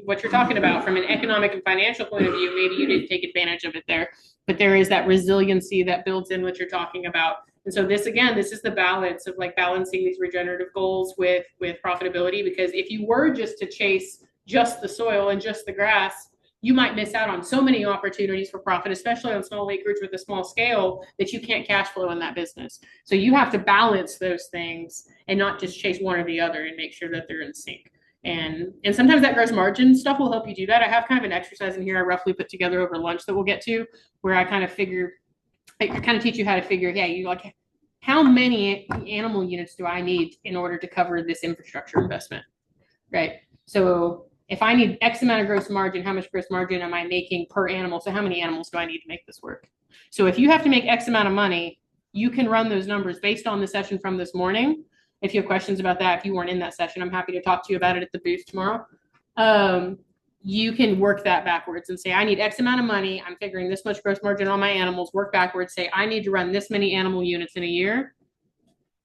Speaker 1: what you're talking about, from an economic and financial point of view, maybe you didn't take advantage of it there, but there is that resiliency that builds in what you're talking about. And so this is the balance of balancing these regenerative goals with profitability, because if you were just to chase just the soil and just the grass, you might miss out on so many opportunities for profit, especially on small acreage with a small scale, that you can't cash flow in that business. So you have to balance those things and not just chase one or the other and make sure that they're in sync. And sometimes that gross margin stuff will help you do that. I have kind of an exercise in here I roughly put together over lunch that we'll get to, where I kind of teach you how to figure, yeah, you like, how many animal units do I need in order to cover this infrastructure investment, right? So if I need X amount of gross margin, how much gross margin am I making per animal? So how many animals do I need to make this work? So if you have to make X amount of money, you can run those numbers based on the session from this morning. If you have questions about that, if you weren't in that session, I'm happy to talk to you about it at the booth tomorrow. You can work that backwards and say, I need X amount of money. I'm figuring this much gross margin on my animals. Work backwards. Say, I need to run this many animal units in a year.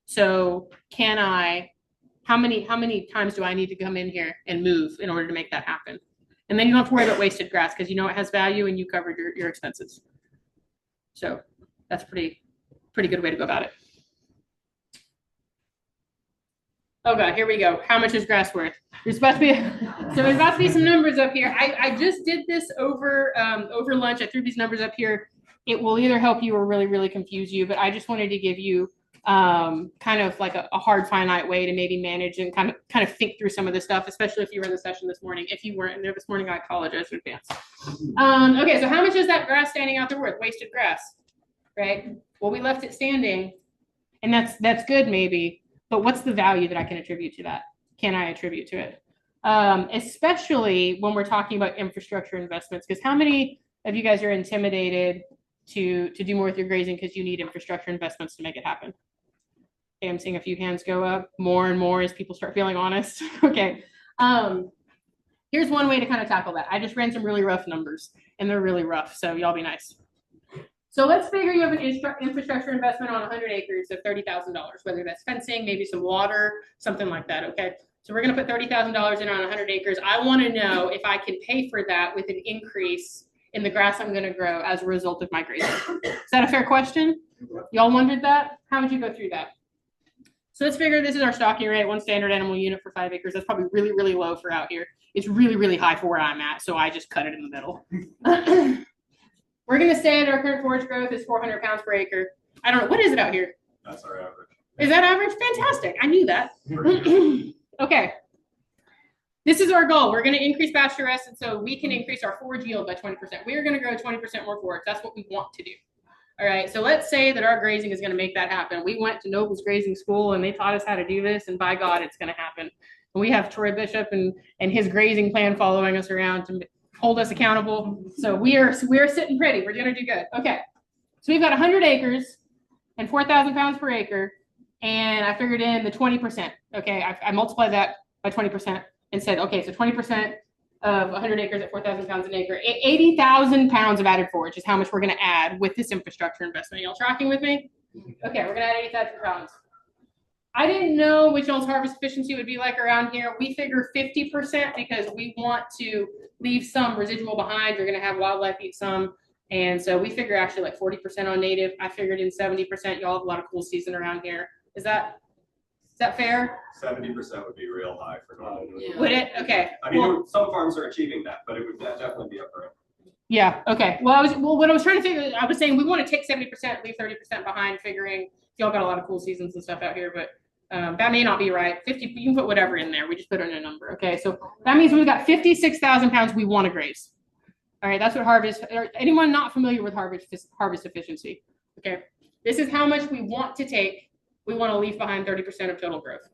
Speaker 1: So how many times do I need to come in here and move in order to make that happen? And then you don't have to worry about wasted grass because you know it has value and you covered your expenses. So that's pretty good way to go about it. Oh God, here we go. How much is grass worth? There's about to be some numbers up here. I just did this over lunch. I threw these numbers up here. It will either help you or really, really confuse you, but I just wanted to give you kind of like a hard finite way to maybe manage and kind of think through some of this stuff, especially if you were in the session this morning. If you weren't in there this morning, I apologize in advance. Okay, so how much is that grass standing out there worth? Wasted grass, right? Well, we left it standing, and that's good maybe. But what's the value that I can attribute to that? Can I attribute to it? Especially when we're talking about infrastructure investments, because how many of you guys are intimidated to do more with your grazing because you need infrastructure investments to make it happen? Okay, I'm seeing a few hands go up more and more as people start feeling honest. Okay. Here's one way to kind of tackle that. I just ran some really rough numbers, and they're really rough, so y'all be nice. So let's figure you have an infrastructure investment on 100 acres of $30,000, whether that's fencing, maybe some water, something like that, okay? So we're gonna put $30,000 in on 100 acres. I wanna know if I can pay for that with an increase in the grass I'm gonna grow as a result of my grazing. Is that a fair question? Y'all wondered that? How would you go through that? So let's figure this is our stocking rate, 1 standard animal unit for 5 acres. That's probably really, really low for out here. It's really, really high for where I'm at, so I just cut it in the middle. We're going to say that our current forage growth is 400 pounds per acre. I don't know. What is it out here?
Speaker 5: That's our average.
Speaker 1: Is that average? Fantastic. I knew that. Okay. This is our goal. We're going to increase pasture rest, and so we can increase our forage yield by 20%. We're going to grow 20% more forage. That's what we want to do. All right. So let's say that our grazing is going to make that happen. We went to Noble's grazing school, and they taught us how to do this, and by God, it's going to happen. And we have Troy Bishop and his grazing plan following us around to hold us accountable. So we're sitting pretty. We're gonna do good. Okay. So we've got 100 acres and 4,000 pounds per acre. And I figured in the 20%. Okay. I multiplied that by 20% and said, okay, so 20% of 100 acres at 4,000 pounds an acre, 80,000 pounds of added forage is how much we're gonna add with this infrastructure investment. Y'all tracking with me? Okay, we're gonna add 80,000 pounds. I didn't know what y'all's harvest efficiency would be like around here. We figure 50% because we want to leave some residual behind. You're going to have wildlife eat some. And so we figure actually like 40% on native. I figured in 70%. Y'all have a lot of cool season around here. Is that fair?
Speaker 5: 70% would be real high for normal.
Speaker 1: Yeah. Would it? Okay.
Speaker 5: I mean, some farms are achieving that, but it would definitely be upper.
Speaker 1: Yeah. Okay. Well, what I was trying to figure, I was saying we want to take 70%, leave 30% behind, figuring y'all got a lot of cool seasons and stuff out here, but that may not be right. 50, you can put whatever in there. We just put it in a number. Okay. So that means we've got 56,000 pounds we want to graze. All right. That's what harvest, or anyone not familiar with harvest efficiency. Okay. This is how much we want to take. We want to leave behind 30% of total growth.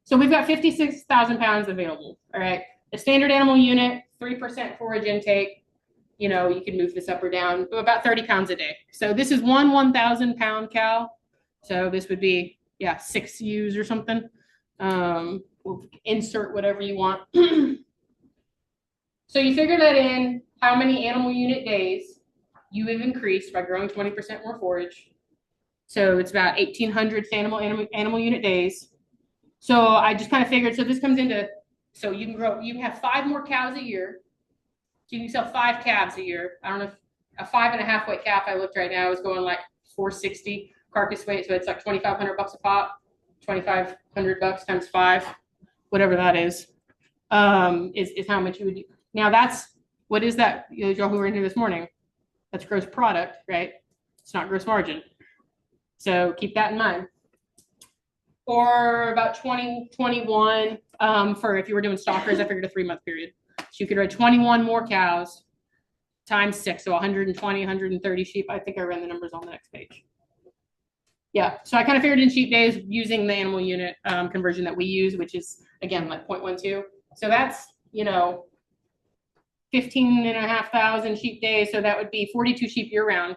Speaker 1: So we've got 56,000 pounds available. All right. A standard animal unit, 3% forage intake. You know, you can move this up or down, about 30 pounds a day. So this is one 1,000 pound cow. So this would be, 6 ewes or something. We'll insert whatever you want. So you figure that in how many animal unit days you have increased by growing 20% more forage. So it's about 1,800 animal unit days. So I just kind of figured, so this comes into, so you can have 5 more cows a year. So you can sell 5 calves a year. I don't know if a 5.5 weight calf I looked right now is going like $460 carcass weight. So it's like $2,500 a pop, $2,500 times 5, whatever that is how much you would do. Now what is that? Y'all who were in here this morning, that's gross product, right? It's not gross margin. So keep that in mind. or about 21 for if you were doing stockers. I figured a 3-month period. So you could run 21 more cows times 6, so 120, 130 sheep. I think I ran the numbers on the next page. Yeah, so I kind of figured in sheep days using the animal unit conversion that we use, which is again like 0.12. So that's 15,500 sheep days. So that would be 42 sheep year round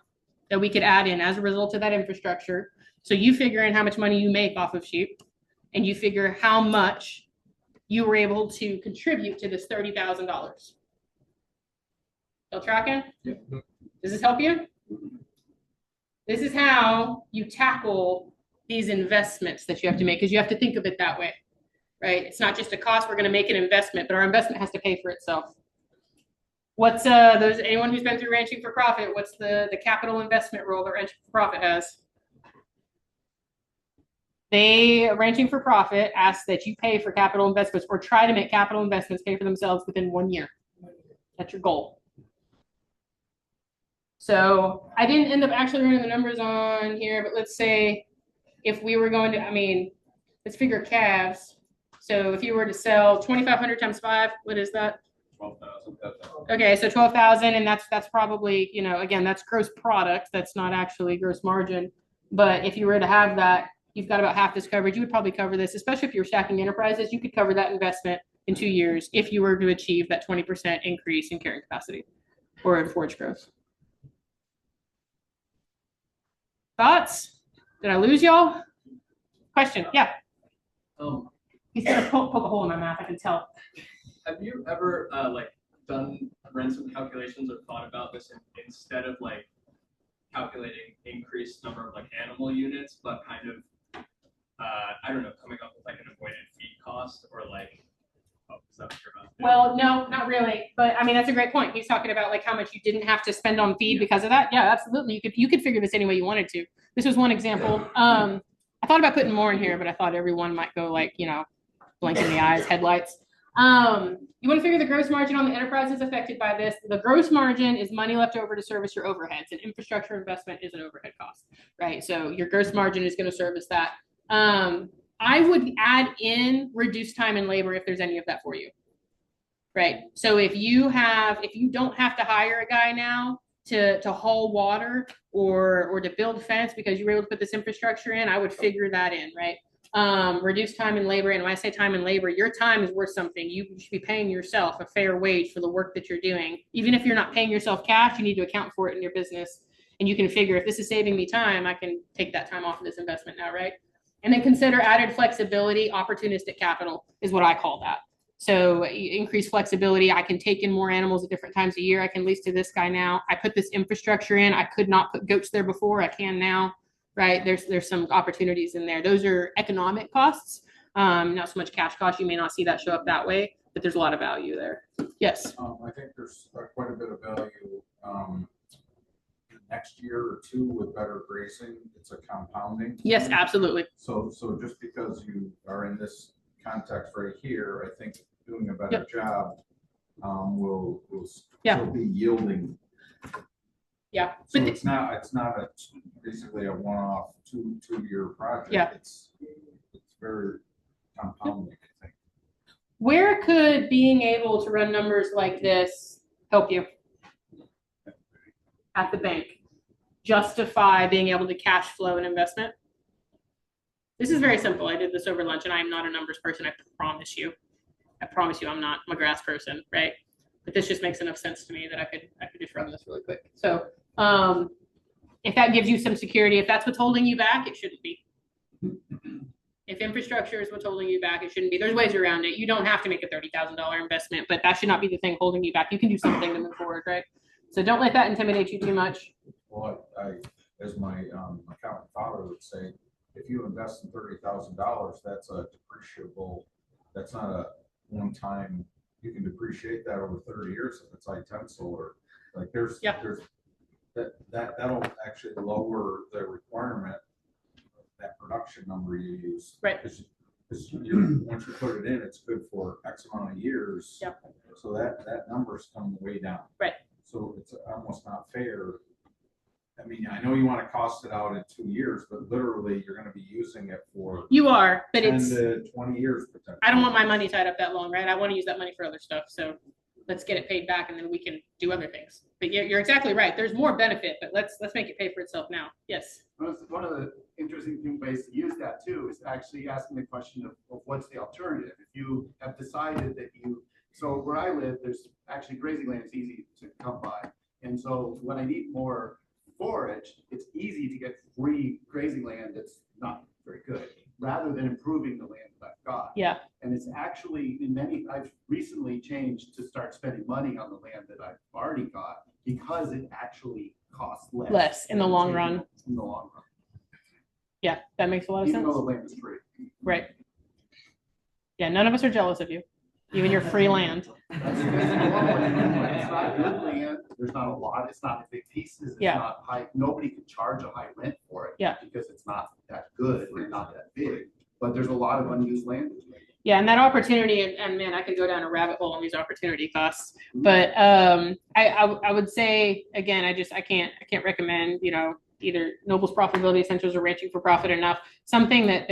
Speaker 1: that we could add in as a result of that infrastructure. So you figure in how much money you make off of sheep, and you figure how much you were able to contribute to this $30,000. Still tracking?
Speaker 2: Yep.
Speaker 1: Does this help you? This is how you tackle these investments that you have to make, because you have to think of it that way, right? It's not just a cost. We're going to make an investment, but our investment has to pay for itself. What's anyone who's been through Ranching for Profit, what's the capital investment role that Ranching for Profit has? Ranching for Profit asks that you pay for capital investments, or try to make capital investments pay for themselves within 1 year. That's your goal. So I didn't end up actually running the numbers on here, but let's say if we were going to, let's figure calves. So if you were to sell 2,500 times 5, what is that?
Speaker 5: 12,000.
Speaker 1: Okay, so 12,000, and that's probably, again, that's gross product. That's not actually gross margin. But if you were to have that, you've got about half this coverage. You would probably cover this, especially if you're stacking enterprises. You could cover that investment in 2 years if you were to achieve that 20% increase in carrying capacity or in forage growth. Thoughts? Did I lose y'all? Question? Yeah. He's gonna poke a hole in my mouth. I can tell.
Speaker 11: Have you ever run some calculations or thought about this instead of calculating increased number of animal units, but kind of I don't know, coming up with an avoided feed cost or is that what you're about?
Speaker 1: Well, no, not really. But that's a great point. He's talking about how much you didn't have to spend on feed because of that. Yeah, absolutely. You could figure this any way you wanted to. This was one example. I thought about putting more in here, but I thought everyone might go blinking the eyes, headlights. You want to figure the gross margin on the enterprises affected by this. The gross margin is money left over to service your overheads, and infrastructure investment is an overhead cost, right? So your gross margin is going to service that. I would add in reduced time and labor if there's any of that for you, right? So if you don't have to hire a guy now to haul water or to build fence because you were able to put this infrastructure in, I would figure that in, right? Reduce time and labor. And when I say time and labor, your time is worth something. You should be paying yourself a fair wage for the work that you're doing. Even if you're not paying yourself cash, you need to account for it in your business. And you can figure, if this is saving me time, I can take that time off of this investment now, right? And then consider added flexibility. Opportunistic capital is what I call that. So increase flexibility. I can take in more animals at different times of year. I can lease to this guy now. I put this infrastructure in. I could not put goats there before. I can now. Right, there's some opportunities in there. Those are economic costs, not so much cash costs. You may not see that show up that way, but there's a lot of value there. Yes.
Speaker 2: I think there's quite a bit of value next year or two with better grazing. It's a compounding.
Speaker 1: Yes, absolutely.
Speaker 2: So just because you are in this context right here, I think doing a better job will still be yielding.
Speaker 1: Yeah.
Speaker 2: So it's not basically a one-off two-year project.
Speaker 1: Yeah.
Speaker 2: It's very compounding, I think.
Speaker 1: Where could being able to run numbers like this help you? At the bank. Justify being able to cash flow an investment. This is very simple. I did this over lunch, and I am not a numbers person. I promise you. I'm not. I'm a grass person, right? But this just makes enough sense to me that I could just run this really quick. So if that gives you some security, if that's what's holding you back, it shouldn't be. If infrastructure is what's holding you back, it shouldn't be. There's ways around it. You don't have to make a $30,000 investment, but that should not be the thing holding you back. You can do something to move forward, right? So don't let that intimidate you too much.
Speaker 2: Well, as my accountant father would say, if you invest in $30,000, that's a depreciable. That's not a one-time. You can depreciate that over 30 years if it's iTensile or there's that'll actually lower the requirement of that production number you use.
Speaker 1: Right.
Speaker 2: Because once you put it in, it's good for X amount of years.
Speaker 1: Yep.
Speaker 2: So that number's come way down.
Speaker 1: Right.
Speaker 2: So it's almost not fair I mean, I know you want to cost it out in 2 years, but literally you're gonna be using it for
Speaker 1: You are, but
Speaker 2: 10
Speaker 1: it's,
Speaker 2: to 20 years potentially.
Speaker 1: I don't want my money tied up that long, right? I want to use that money for other stuff. So let's get it paid back and then we can do other things. But you're exactly right. There's more benefit, but let's make it pay for itself now. Yes.
Speaker 7: One of the interesting ways to use that too is actually asking the question of what's the alternative? If you have decided that so where I live, there's actually grazing land is easy to come by. And so when I need more forage, it's easy to get free grazing land that's not very good, rather than improving the land that I've got.
Speaker 1: Yeah.
Speaker 7: And it's actually I've recently changed to start spending money on the land that I've already got because it actually costs less
Speaker 1: In the long run.
Speaker 7: In the long run.
Speaker 1: Yeah, that makes a lot of
Speaker 7: Even
Speaker 1: sense.
Speaker 7: though the land is free.
Speaker 1: Right. Yeah, none of us are jealous of you, even your free land.
Speaker 7: It's not good land. There's not a lot. It's not big pieces. It's not high. Nobody can charge a high rent for it.
Speaker 1: Yeah.
Speaker 7: Because it's not that good and not that big. But there's a lot of unused land.
Speaker 1: Yeah, and that opportunity, and man, I could go down a rabbit hole on these opportunity costs. But I would say again, I can't recommend, either Noble's Profitability Essentials or Ranching for Profit enough. Something that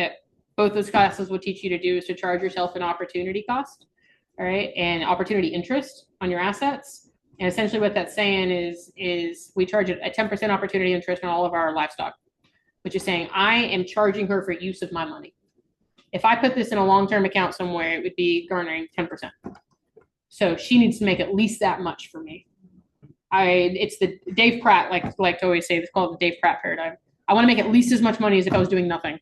Speaker 1: both those classes will teach you to do is to charge yourself an opportunity cost, all right, and opportunity interest on your assets. And essentially what that's saying is we charge a 10% opportunity interest on all of our livestock, which is saying I am charging her for use of my money. If I put this in a long-term account somewhere, it would be garnering 10%. So she needs to make at least that much for me. It's the Dave Pratt, like to always say, it's called the Dave Pratt paradigm. I want to make at least as much money as if I was doing nothing.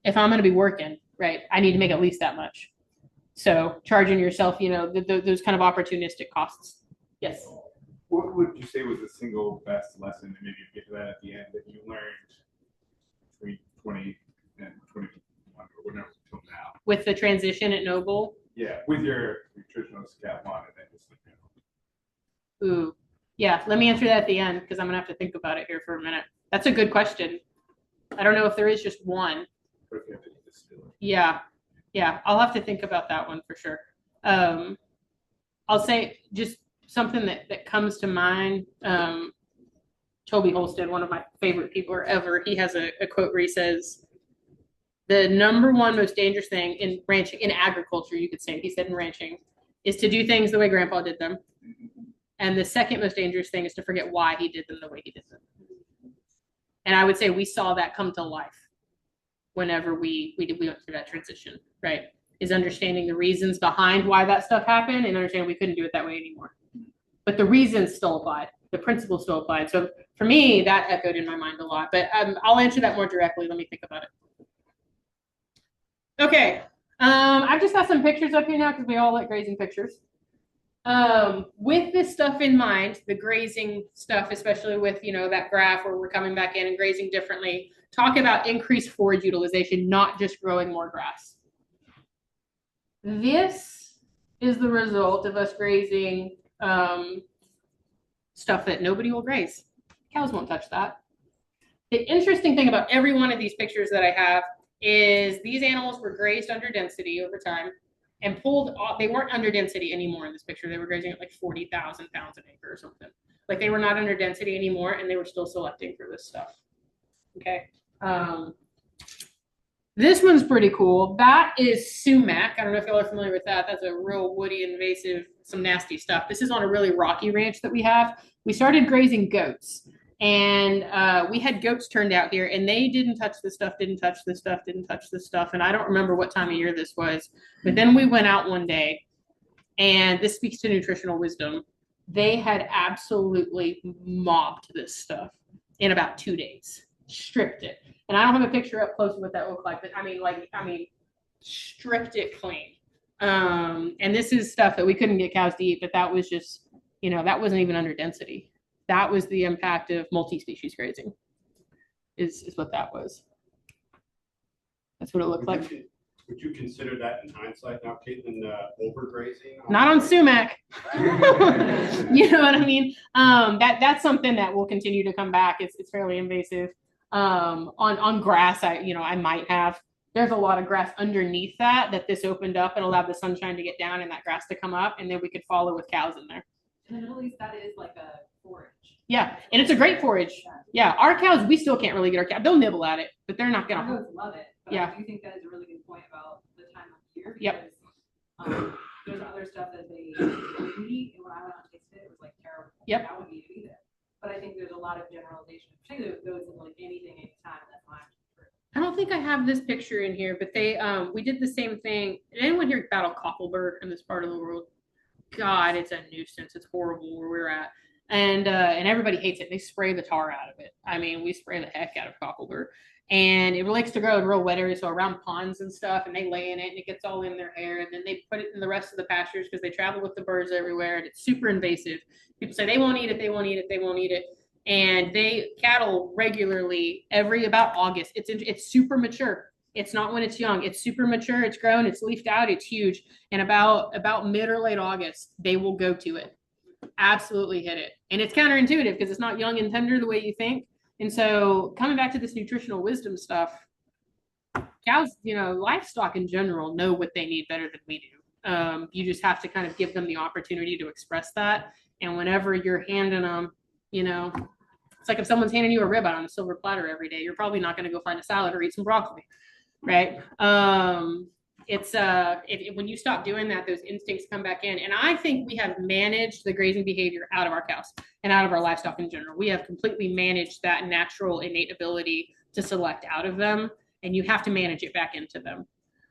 Speaker 1: If I'm going to be working, right, I need to make at least that much. So charging yourself, those kind of opportunistic costs. Yes.
Speaker 12: What would you say was the single best lesson, and maybe you get to that at the end, that you learned between 20 and 21 or whatever until now?
Speaker 1: With the transition at Noble?
Speaker 12: Yeah, with your nutritionalist cap on and then just
Speaker 1: Ooh, yeah. Let me answer that at the end because I'm gonna have to think about it here for a minute. That's a good question. I don't know if there is just one. Yeah, I'll have to think about that one for sure. I'll say just something that comes to mind. Toby Holstead, one of my favorite people ever, he has a quote where he says, the number one most dangerous thing in ranching, in agriculture, you could say, he said in ranching, is to do things the way Grandpa did them. And the second most dangerous thing is to forget why he did them the way he did them. And I would say we saw that come to life whenever we went through that transition, right? Is understanding the reasons behind why that stuff happened and understanding we couldn't do it that way anymore. But the reasons still applied. The principles still applied. So for me, that echoed in my mind a lot. But I'll answer that more directly. Let me think about it. Okay. I've just got some pictures up here now because we all like grazing pictures. With this stuff in mind, the grazing stuff, especially with, that graph where we're coming back in and grazing differently, talk about increased forage utilization, not just growing more grass. This is the result of us grazing stuff that nobody will graze. Cows won't touch that. The interesting thing about every one of these pictures that I have is these animals were grazed under density over time and pulled off. They weren't under density anymore in this picture. They were grazing at like 40,000 pounds an acre or something. Like they were not under density anymore and they were still selecting for this stuff. Okay. This one's pretty cool. That is sumac. I don't know if y'all are familiar with that. That's a real woody, invasive, some nasty stuff. This is on a really rocky ranch that we have. We started grazing goats. And we had goats turned out here, and they didn't touch this stuff, didn't touch this stuff, didn't touch this stuff. And I don't remember what time of year this was. But then we went out one day, and this speaks to nutritional wisdom. They had absolutely mobbed this stuff in about 2 days, stripped it. And I don't have a picture up close of what that looked like, but I mean, stripped it clean. And this is stuff that we couldn't get cows to eat, but that was just, that wasn't even under density. That was the impact of multi-species grazing, is what that was. That's what it looked like.
Speaker 13: Would you consider that in hindsight now, Caitlin, overgrazing?
Speaker 1: Not on sumac. You know what I mean? That's something that will continue to come back. It's fairly invasive. On grass, I might have. There's a lot of grass underneath that this opened up and allowed the sunshine to get down and that grass to come up, and then we could follow with cows in there.
Speaker 4: In the Middle East, that is like a forage.
Speaker 1: Yeah, and it's a great forage. Yeah, our cows, we still can't really get our cows. They'll nibble at it, but they're not
Speaker 4: I
Speaker 1: gonna.
Speaker 4: would love it, but
Speaker 1: Yeah.
Speaker 4: I do think that is a really good point about the time of year.
Speaker 1: Yep.
Speaker 4: Because, there's other stuff that they eat, and when I went out and tasted it, it was like terrible.
Speaker 1: Yep.
Speaker 4: I wouldn't eat it either. But I think there's a lot of generalization, particularly with those in like anything, anytime, that's fine.
Speaker 1: I don't think I have this picture in here, but they we did the same thing. Did anyone here battle cocklebur in this part of the world? God, it's a nuisance. It's horrible where we're at. And everybody hates it. They spray the tar out of it. I mean, we spray the heck out of cocklebur. And it likes to grow in real wet areas, so around ponds and stuff, and they lay in it and it gets all in their hair, and then they put it in the rest of the pastures because they travel with the birds everywhere, and it's super invasive. People say they won't eat it, they won't eat it, they won't eat it. And cattle regularly every about August. It's super mature. It's not when it's young. It's super mature. It's grown. It's leafed out. It's huge. And about mid or late August, they will go to it. Absolutely hit it. And it's counterintuitive because it's not young and tender the way you think. And so coming back to this nutritional wisdom stuff, cows, livestock in general know what they need better than we do. You just have to kind of give them the opportunity to express that. And whenever you're handing them, it's like if someone's handing you a ribeye on a silver platter every day, you're probably not going to go find a salad or eat some broccoli, right? When you stop doing that, those instincts come back in. And I think we have managed the grazing behavior out of our cows and out of our livestock in general. We have completely managed that natural innate ability to select out of them, and you have to manage it back into them.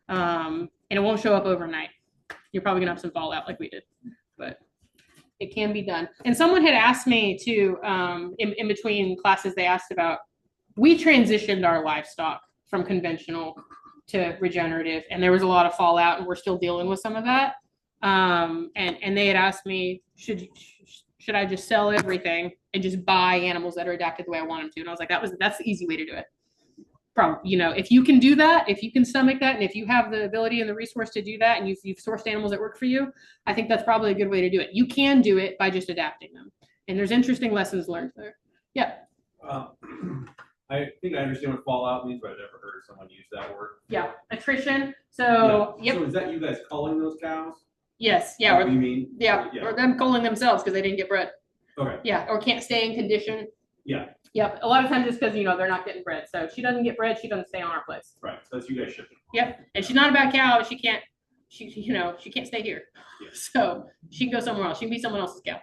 Speaker 1: And it won't show up overnight. You're probably gonna have some fallout like we did, but it can be done. And someone had asked me to, in between classes, they asked about, we transitioned our livestock from conventional to regenerative, and there was a lot of fallout, and we're still dealing with some of that. And they had asked me, should I just sell everything and just buy animals that are adapted the way I want them to? And I was like, that's the easy way to do it. Probably, if you can do that, if you can stomach that, and if you have the ability and the resource to do that, and you've sourced animals that work for you, I think that's probably a good way to do it. You can do it by just adapting them. And there's interesting lessons learned there. Yeah.
Speaker 14: I think I understand what fallout means, but I've never heard someone use that word.
Speaker 1: Yeah, attrition. So,
Speaker 14: yeah. Yep. So is that you guys culling those cows?
Speaker 1: Yes. Yeah.
Speaker 14: What do you mean?
Speaker 1: Yeah. Or them culling themselves because they didn't get bred.
Speaker 14: Okay.
Speaker 1: Yeah. Or can't stay in condition.
Speaker 14: Yeah.
Speaker 1: Yep. A lot of times it's because, they're not getting bred. So if she doesn't get bred, she doesn't stay on our place.
Speaker 14: Right. So that's you guys shipping.
Speaker 1: Yep. And she's not a bad cow. She can't stay here.
Speaker 14: Yeah.
Speaker 1: So she can go somewhere else. She can be someone else's cow.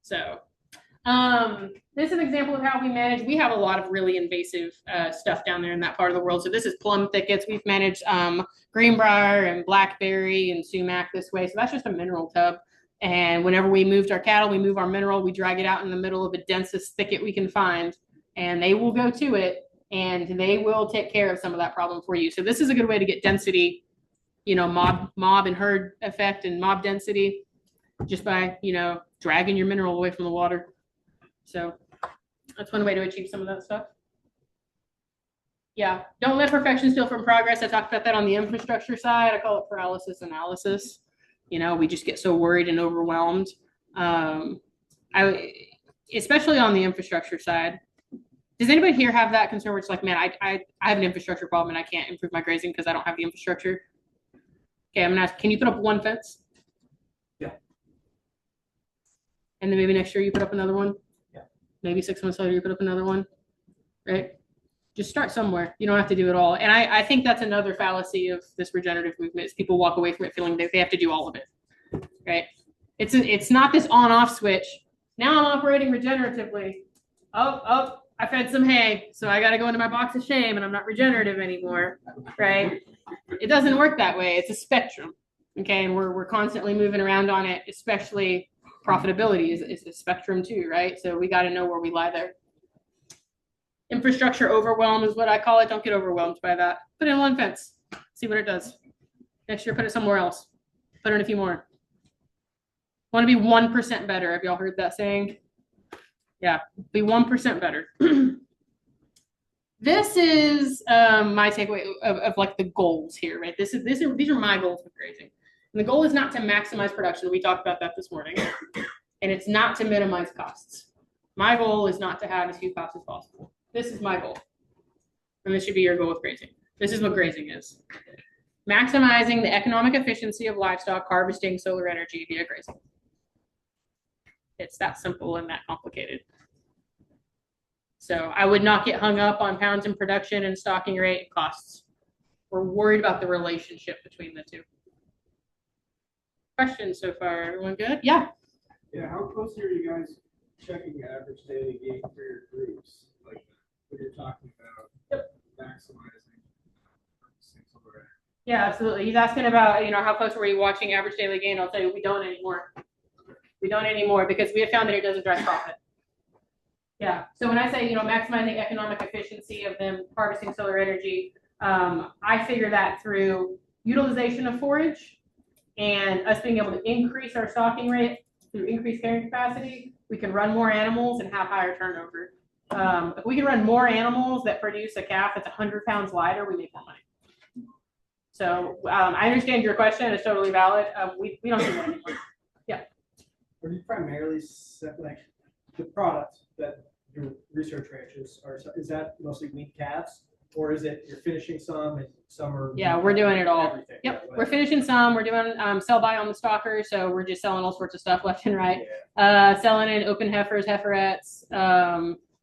Speaker 1: So this is an example of how we manage. We have a lot of really invasive stuff down there in that part of the world. So this is plum thickets. We've managed greenbrier and blackberry and sumac this way. So that's just a mineral tub. And whenever we moved our cattle, we move our mineral, we drag it out in the middle of the densest thicket we can find, and they will go to it, and they will take care of some of that problem for you. So this is a good way to get density, mob and herd effect and mob density just by, dragging your mineral away from the water. So that's one way to achieve some of that stuff. Yeah, don't let perfection steal from progress. I talked about that on the infrastructure side. I call it paralysis analysis. We just get so worried and overwhelmed. Especially on the infrastructure side. Does anybody here have that concern where it's like, man, I have an infrastructure problem and I can't improve my grazing because I don't have the infrastructure? Okay, I'm gonna ask, can you put up one fence?
Speaker 14: Yeah.
Speaker 1: And then maybe next year you put up another one?
Speaker 14: Yeah.
Speaker 1: Maybe 6 months later you put up another one, right? Just start somewhere. You don't have to do it all. And I think that's another fallacy of this regenerative movement is people walk away from it feeling that they have to do all of it, right? It's not this on-off switch. Now I'm operating regeneratively. Oh, I fed some hay, so I got to go into my box of shame and I'm not regenerative anymore, right? It doesn't work that way. It's a spectrum, okay? And we're constantly moving around on it, especially profitability is a spectrum too, right? So we got to know where we lie there. Infrastructure overwhelm is what I call it. Don't get overwhelmed by that. Put in one fence. See what it does. Next year, put it somewhere else. Put in a few more. Want to be 1% better. Have y'all heard that saying? Yeah, be 1% better. This is my takeaway of like the goals here, right? These are my goals with grazing. And the goal is not to maximize production. We talked about that this morning. And it's not to minimize costs. My goal is not to have as few costs as possible. This is my goal. And this should be your goal with grazing. This is what grazing is. Maximizing the economic efficiency of livestock harvesting solar energy via grazing. It's that simple and that complicated. So I would not get hung up on pounds in production and stocking rate and costs. We're worried about the relationship between the two. Questions so far? Everyone good? Yeah.
Speaker 6: Yeah, how closely are you guys checking the average daily gain for your groups? Like what you're talking about maximizing things over there.
Speaker 1: Yeah, absolutely. He's asking about, how close were you watching average daily gain? I'll tell you, we don't anymore. We don't anymore because we have found that it doesn't drive profit. Yeah. So when I say, maximizing economic efficiency of them harvesting solar energy, I figure that through utilization of forage and us being able to increase our stocking rate through increased carrying capacity. We can run more animals and have higher turnover. If we can run more animals that produce a calf that's 100 pounds lighter, we make more money. So I understand your question. It's totally valid. We don't do that anymore. Yeah.
Speaker 6: Are you primarily like the product that your research ranches are? Is that mostly weaned calves, or is it you're finishing some and some are?
Speaker 1: Yeah, we're doing it all.
Speaker 6: Everything,
Speaker 1: yep,
Speaker 6: right?
Speaker 1: We're finishing some. We're doing sell by on the stalker, so we're just selling all sorts of stuff left and right. Yeah. Selling in open heifers, heiferettes,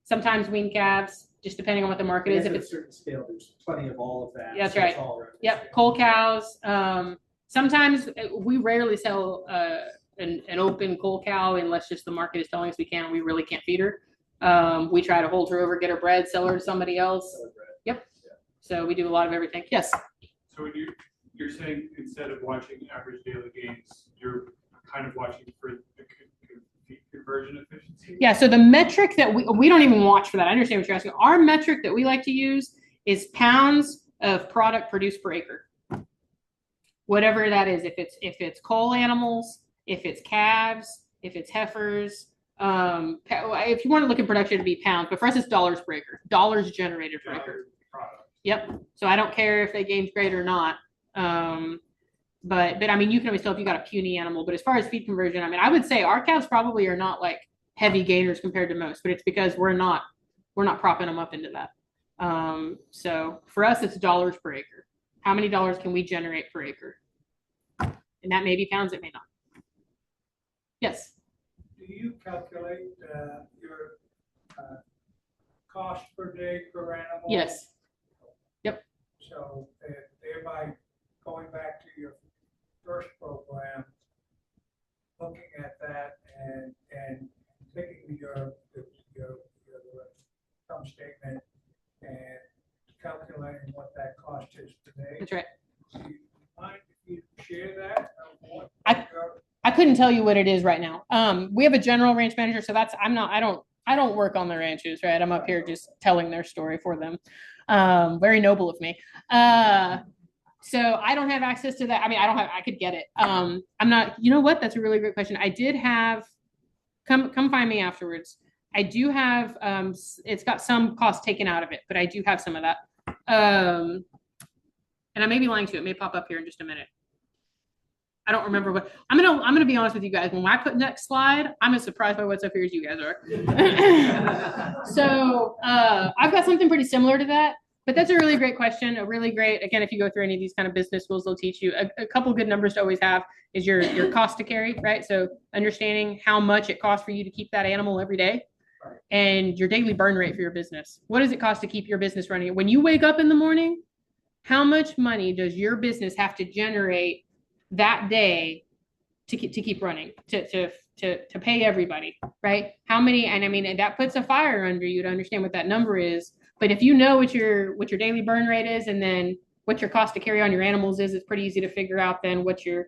Speaker 1: sometimes weaned calves, just depending on what the market is. If it's
Speaker 6: a certain scale, there's plenty of all of that.
Speaker 1: Yeah, that's so right. Yep, coal cows. Sometimes we rarely sell an open coal cow unless just the market is telling us we can. And we really can't feed her. We try to hold her over, get her bred, sell her to somebody else. Yep. Yeah. So we do a lot of everything. Yes.
Speaker 3: So when you're saying instead of watching average daily gains, you're kind of watching for the conversion efficiency?
Speaker 1: Yeah. So the metric that we don't even watch for that. I understand what you're asking. Our metric that we like to use is pounds of product produced per acre. Whatever that is, if it's coal animals, if it's calves, if it's heifers, if you want to look at production, it'd be pounds, but for us it's dollars per acre, dollars generated per acre. Yep. So I don't care if they gained great or not. But I mean, you can always tell if you got a puny animal, but as far as feed conversion, I mean, I would say our calves probably are not like heavy gainers compared to most, but it's because we're not propping them up into that. So for us, it's dollars per acre. How many dollars can we generate per acre? And that may be pounds, it may not. Yes.
Speaker 9: Do you calculate your cost per day per animal?
Speaker 1: Yes. Yep.
Speaker 9: So thereby going back to your first program, looking at that and taking your income statement and calculating what that cost is today.
Speaker 1: That's right.
Speaker 9: Do you mind if you share that?
Speaker 1: I couldn't tell you what it is right now. We have a general ranch manager, so I don't work on the ranches, right? I'm up here just telling their story for them. Very noble of me. So I don't have access to that. I mean, I could get it. I'm not, you know what? That's a really great question. I did have, come find me afterwards. I do have, it's got some cost taken out of it, but I do have some of that. And I may be lying to you. It may pop up here in just a minute. I don't remember what, I'm gonna be honest with you guys. When I put next slide, I'm as surprised by what's up here as you guys are. So I've got something pretty similar to that, but that's a really great question. A really great, again, if you go through any of these kind of business schools, they'll teach you a couple good numbers to always have is your cost to carry, right? So understanding how much it costs for you to keep that animal every day and your daily burn rate for your business. What does it cost to keep your business running? When you wake up in the morning, how much money does your business have to generate that day to keep running, to pay everybody, right? How many, and I mean, that puts a fire under you to understand what that number is. But if you know what your daily burn rate is, and then what your cost to carry on your animals is, it's pretty easy to figure out then what your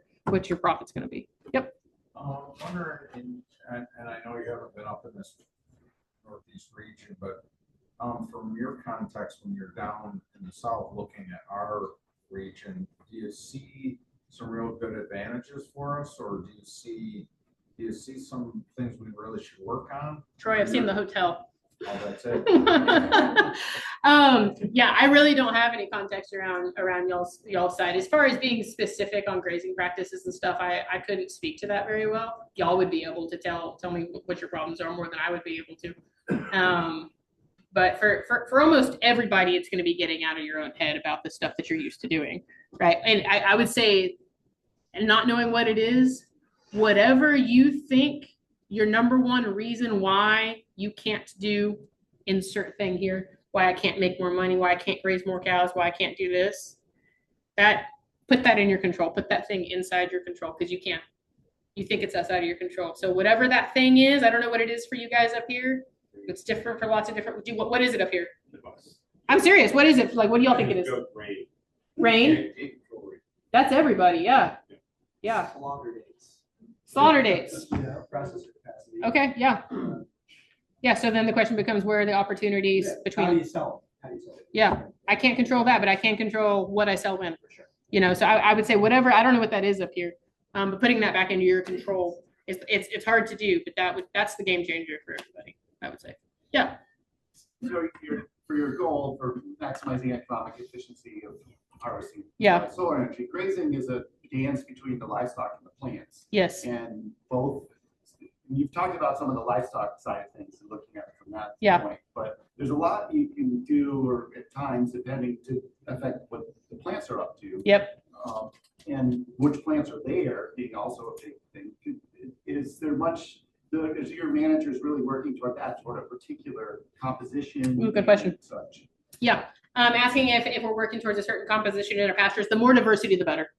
Speaker 1: profit's going to be. Yep.
Speaker 2: Wondering, and I know you haven't been up in this Northeast region, but from your context, when you're down in the South looking at our region, do you see some real good advantages for us, or do you see some things we really should work on?
Speaker 1: Troy, I've seen the hotel.
Speaker 2: Oh, that's it.
Speaker 1: Yeah, I really don't have any context around y'all's side. As far as being specific on grazing practices and stuff, I couldn't speak to that very well. Y'all would be able to tell me what your problems are more than I would be able to. But for almost everybody, it's going to be getting out of your own head about the stuff that you're used to doing, right? And I would say, and not knowing what it is, whatever you think your number one reason why you can't do insert thing here, why I can't make more money, why I can't raise more cows, why I can't do this, put that in your control. Put that thing inside your control, because you can't. You think it's outside of your control. So whatever that thing is, I don't know what it is for you guys up here. It's different for lots of different. What is it up here? I'm serious. What is it? Like, what do y'all think it is?
Speaker 13: Rain.
Speaker 1: Rain? That's everybody. Yeah. Yeah.
Speaker 6: Slaughter dates.
Speaker 1: Slaughter dates.
Speaker 6: Yeah, processor capacity.
Speaker 1: Okay. Yeah. Yeah. So then the question becomes, where are the opportunities between?
Speaker 6: How do you sell it? How do you sell it?
Speaker 1: Yeah. I can't control that, but I can control what I sell when.
Speaker 6: For sure.
Speaker 1: You know, so I would say whatever, I don't know what that is up here. But putting that back into your control, it's hard to do, but that's the game changer for everybody, I would say. Yeah.
Speaker 7: So for your goal for maximizing economic efficiency of harvesting solar energy, grazing is a dance between the livestock and the plants.
Speaker 1: Yes.
Speaker 7: And both, you've talked about some of the livestock side of things and looking at it from that point, but there's a lot you can do, or at times, depending to affect what the plants are up to.
Speaker 1: Yep.
Speaker 7: And which plants are there being also a big thing. Is there much, is your managers really working toward that sort of particular composition?
Speaker 1: Good question.
Speaker 7: Such?
Speaker 1: Yeah. Asking if we're working towards a certain composition in our pastures, the more diversity, the better.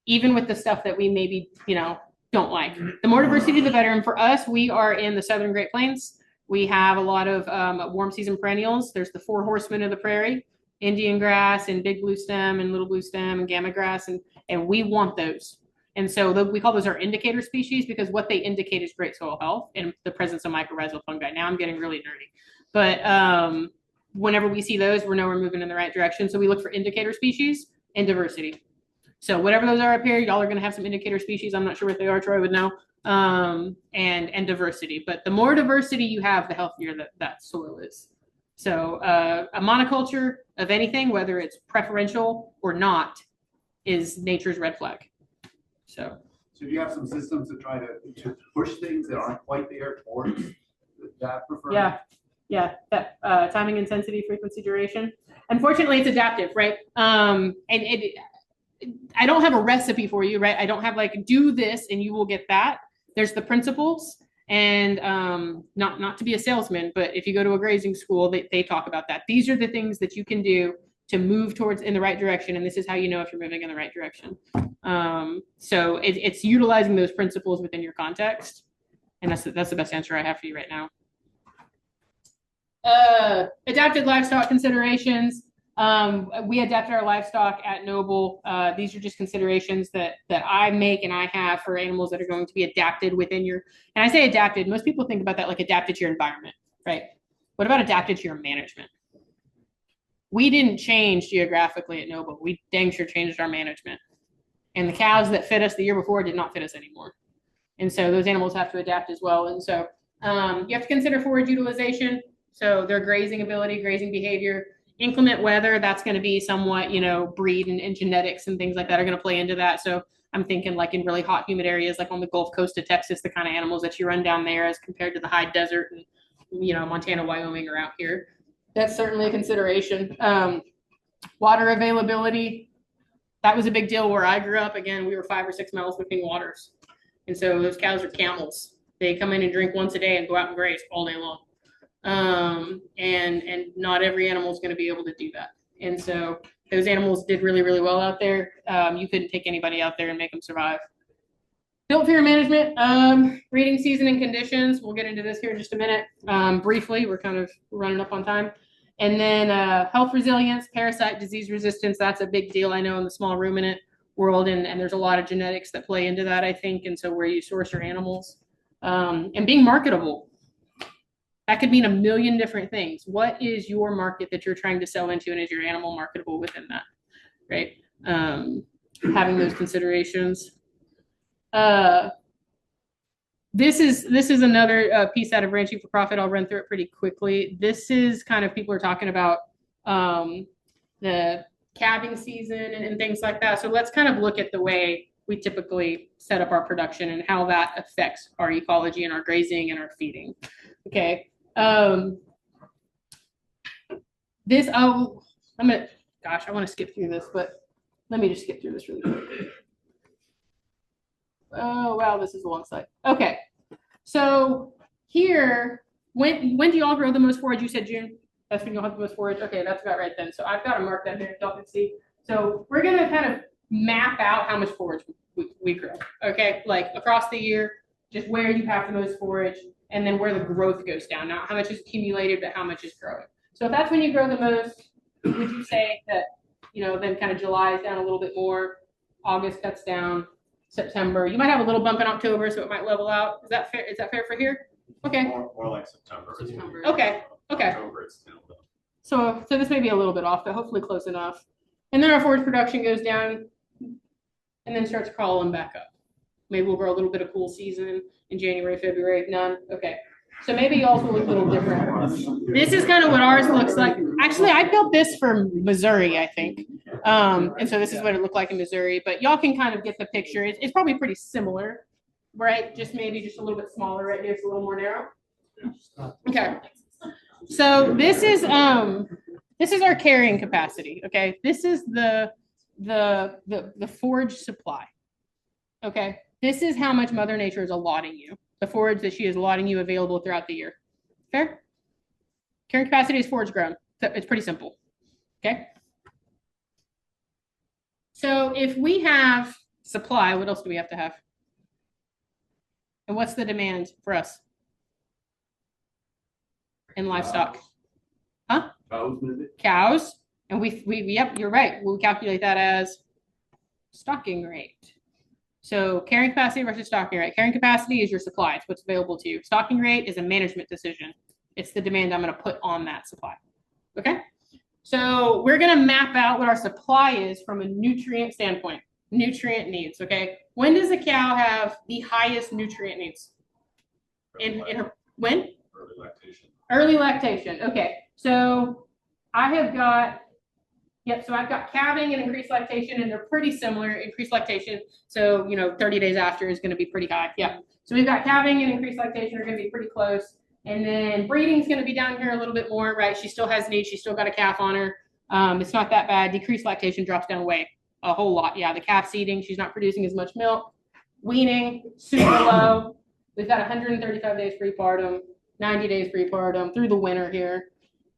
Speaker 1: Even with the stuff that we maybe, don't like. The more diversity, the better. And for us, we are in the Southern Great Plains. We have a lot of warm season perennials. There's the 4 horsemen of the prairie, Indian grass and big blue stem and little blue stem and gamma grass. And we want those. And so we call those our indicator species, because what they indicate is great soil health and the presence of mycorrhizal fungi. Now I'm getting really nerdy. But whenever we see those, we know we're moving in the right direction. So we look for indicator species and diversity. So whatever those are up here, y'all are going to have some indicator species. I'm not sure what they are. Troy would know. And diversity. But the more diversity you have, the healthier that soil is. So a monoculture of anything, whether it's preferential or not, is nature's red flag. So
Speaker 7: do you have some systems to try to push things that aren't quite there towards that preferred?
Speaker 1: Yeah. That timing, intensity, frequency, duration. Unfortunately, it's adaptive, right? I don't have a recipe for you, right? I don't have like, do this and you will get that. There's the principles, and not to be a salesman, but if you go to a grazing school, they talk about that. These are the things that you can do to move towards in the right direction. And this is how you know if you're moving in the right direction. So it's utilizing those principles within your context. And that's the best answer I have for you right now. Adapted livestock considerations. We adapted our livestock at Noble. These are just considerations that I make and I have for animals that are going to be adapted within your, and I say adapted, most people think about that like adapted to your environment, right? What about adapted to your management? We didn't change geographically at Noble. We dang sure changed our management. And the cows that fit us the year before did not fit us anymore. And so those animals have to adapt as well. And so you have to consider forage utilization. So their grazing ability, grazing behavior, inclement weather, that's going to be somewhat, breed and genetics and things like that are going to play into that. So I'm thinking like in really hot, humid areas, like on the Gulf Coast of Texas, the kind of animals that you run down there as compared to the high desert and, Montana, Wyoming are out here. That's certainly a consideration. Water availability, that was a big deal where I grew up. Again, we were 5 or 6 miles between waters. And so those cows are camels. They come in and drink once a day and go out and graze all day long. And not every animal is going to be able to do that. And so those animals did really, really well out there. You couldn't take anybody out there and make them survive. Built for your management, breeding season and conditions. We'll get into this here in just a minute. Briefly, we're kind of running up on time. And then health resilience, parasite disease resistance. That's a big deal, I know, in the small ruminant world. And there's a lot of genetics that play into that, I think. And so where you source your animals and being marketable. That could mean a million different things. What is your market that you're trying to sell into, and is your animal marketable within that, right? Having those considerations. This is another piece out of Ranching for Profit. I'll run through it pretty quickly. This is kind of, people are talking about the calving season and things like that. So let's kind of look at the way we typically set up our production and how that affects our ecology and our grazing and our feeding. Okay. I want to skip through this, but let me just skip through this really quick. Oh, wow, this is a long slide. Okay. So here, when do y'all grow the most forage? You said June. That's when you'll have the most forage. Okay, that's about right then. So I've got to mark that here, y'all can see. So we're gonna kind of map out how much forage we grow. Okay, like across the year, just where you have the most forage, and then where the growth goes down. Not how much is accumulated, but how much is growing. So if that's when you grow the most, would you say that, you know, then kind of July is down a little bit more, August cuts down, September, you might have a little bump in October, so it might level out. Is that fair? Is that fair for here? Okay.
Speaker 5: More like September.
Speaker 1: Okay. Okay.
Speaker 5: October, it's still low.
Speaker 1: So this may be a little bit off, but hopefully close enough. And then our forage production goes down and then starts crawling back up. Maybe we'll grow a little bit of cool season in January, February, none. Okay. So maybe y'all's will look a little different. This is kind of what ours looks like. Actually, I built this for Missouri, I think. And so this is what it looked like in Missouri, but y'all can kind of get the picture. It's probably pretty similar, right? Just maybe just a little bit smaller right here. It's a little more narrow. Okay. So this is our carrying capacity. Okay. This is the forage supply. Okay. This is how much Mother Nature is allotting you. The forage that she is allotting you available throughout the year. Fair? Carrying capacity is forage grown. It's pretty simple. Okay. So if we have supply, what else do we have to have? And what's the demand for us in livestock? Huh? Cows. And we yep, you're right. We'll calculate that as stocking rate. So carrying capacity versus stocking rate. Carrying capacity is your supply. It's what's available to you. Stocking rate is a management decision. It's the demand I'm going to put on that supply. Okay. So we're going to map out what our supply is from a nutrient standpoint. Nutrient needs. Okay. When does a cow have the highest nutrient needs? In her when?
Speaker 5: Early lactation.
Speaker 1: Early lactation. Okay. So I have got. Yep, so I've got calving and increased lactation, and they're pretty similar. Increased lactation, so 30 days after is going to be pretty high. Yeah, so we've got calving and increased lactation are going to be pretty close, and then breeding is going to be down here a little bit more, right? She still has needs. She's still got a calf on her. It's not that bad. Decreased lactation drops down way a whole lot. Yeah, the calf's eating. She's not producing as much milk. Weaning super low. We've got 135 days prepartum, 90 days prepartum through the winter here.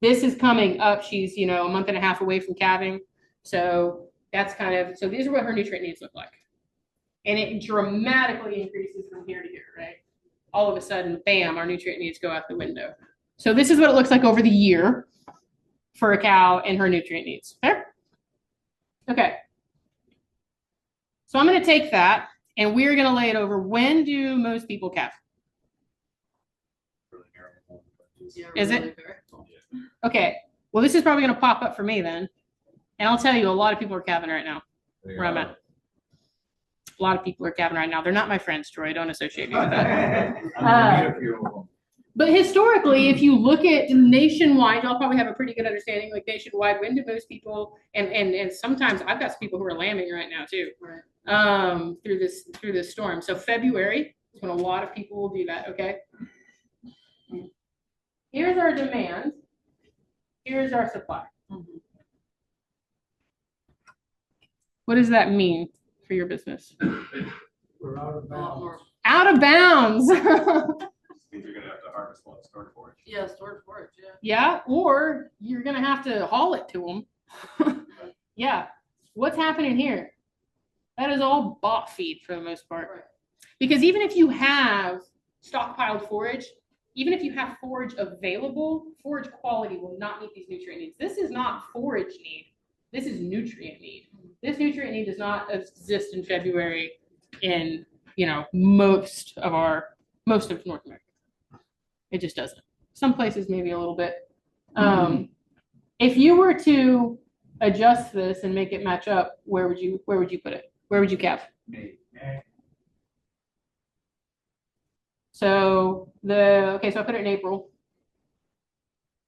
Speaker 1: This is coming up. She's, a month and a half away from calving. So that's so these are what her nutrient needs look like. And it dramatically increases from here to here, right? All of a sudden, bam, our nutrient needs go out the window. So this is what it looks like over the year for a cow and her nutrient needs. Fair? Okay. So I'm going to take that and we're going to lay it over. When do most people calve? Is it? Okay. Well, this is probably going to pop up for me then. And I'll tell you, a lot of people are calving right now. Where I'm at. A lot of people are calving right now. They're not my friends, Troy. Don't associate me with that. But historically, if you look at nationwide, y'all probably have a pretty good understanding, like nationwide, when do most people, and sometimes I've got some people who are lambing right now too, through this storm. So February is when a lot of people will do that, okay? Here's our demand. Here's our supply. What does that mean for your business?
Speaker 9: We're out of bounds.
Speaker 1: Out of bounds.
Speaker 5: Means you're gonna have to harvest a lot of stored forage.
Speaker 4: Yeah, stored forage, yeah.
Speaker 1: Yeah, or you're gonna have to haul it to them. Yeah. What's happening here? That is all bought feed for the most part.
Speaker 4: Right.
Speaker 1: Because even if you have stockpiled forage, even if you have forage available, forage quality will not meet these nutrient needs. This is not forage need. This is nutrient need. This nutrient need does not exist in February in, most of North America. It just doesn't. Some places maybe a little bit. If you were to adjust this and make it match up, where would you put it? Where would you calve? So so I put it in April.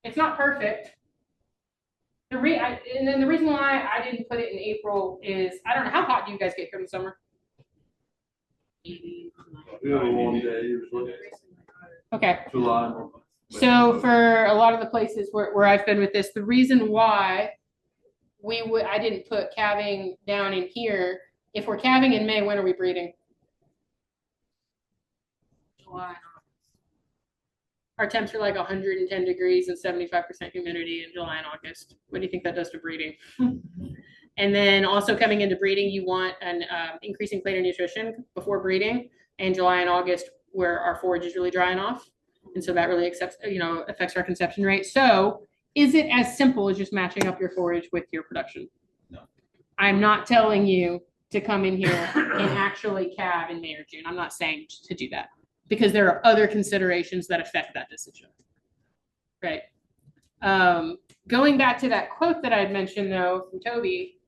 Speaker 1: It's not perfect. And then the reason why I didn't put it in April is I don't know, how hot do you guys get here in the summer? Okay.
Speaker 14: July.
Speaker 1: So for a lot of the places where I've been with this, the reason why I didn't put calving down in here, if we're calving in May, when are we breeding?
Speaker 4: July.
Speaker 1: Our temps are like 110 degrees and 75% humidity in July and August. What do you think that does to breeding? And then also coming into breeding, you want an increasing plate of nutrition before breeding. And July and August, where our forage is really drying off. And so that really affects our conception rate. So is it as simple as just matching up your forage with your production?
Speaker 2: No.
Speaker 1: I'm not telling you to come in here and actually calve in May or June. I'm not saying to do that because there are other considerations that affect that decision. Right. Going back to that quote that I had mentioned though from Toby,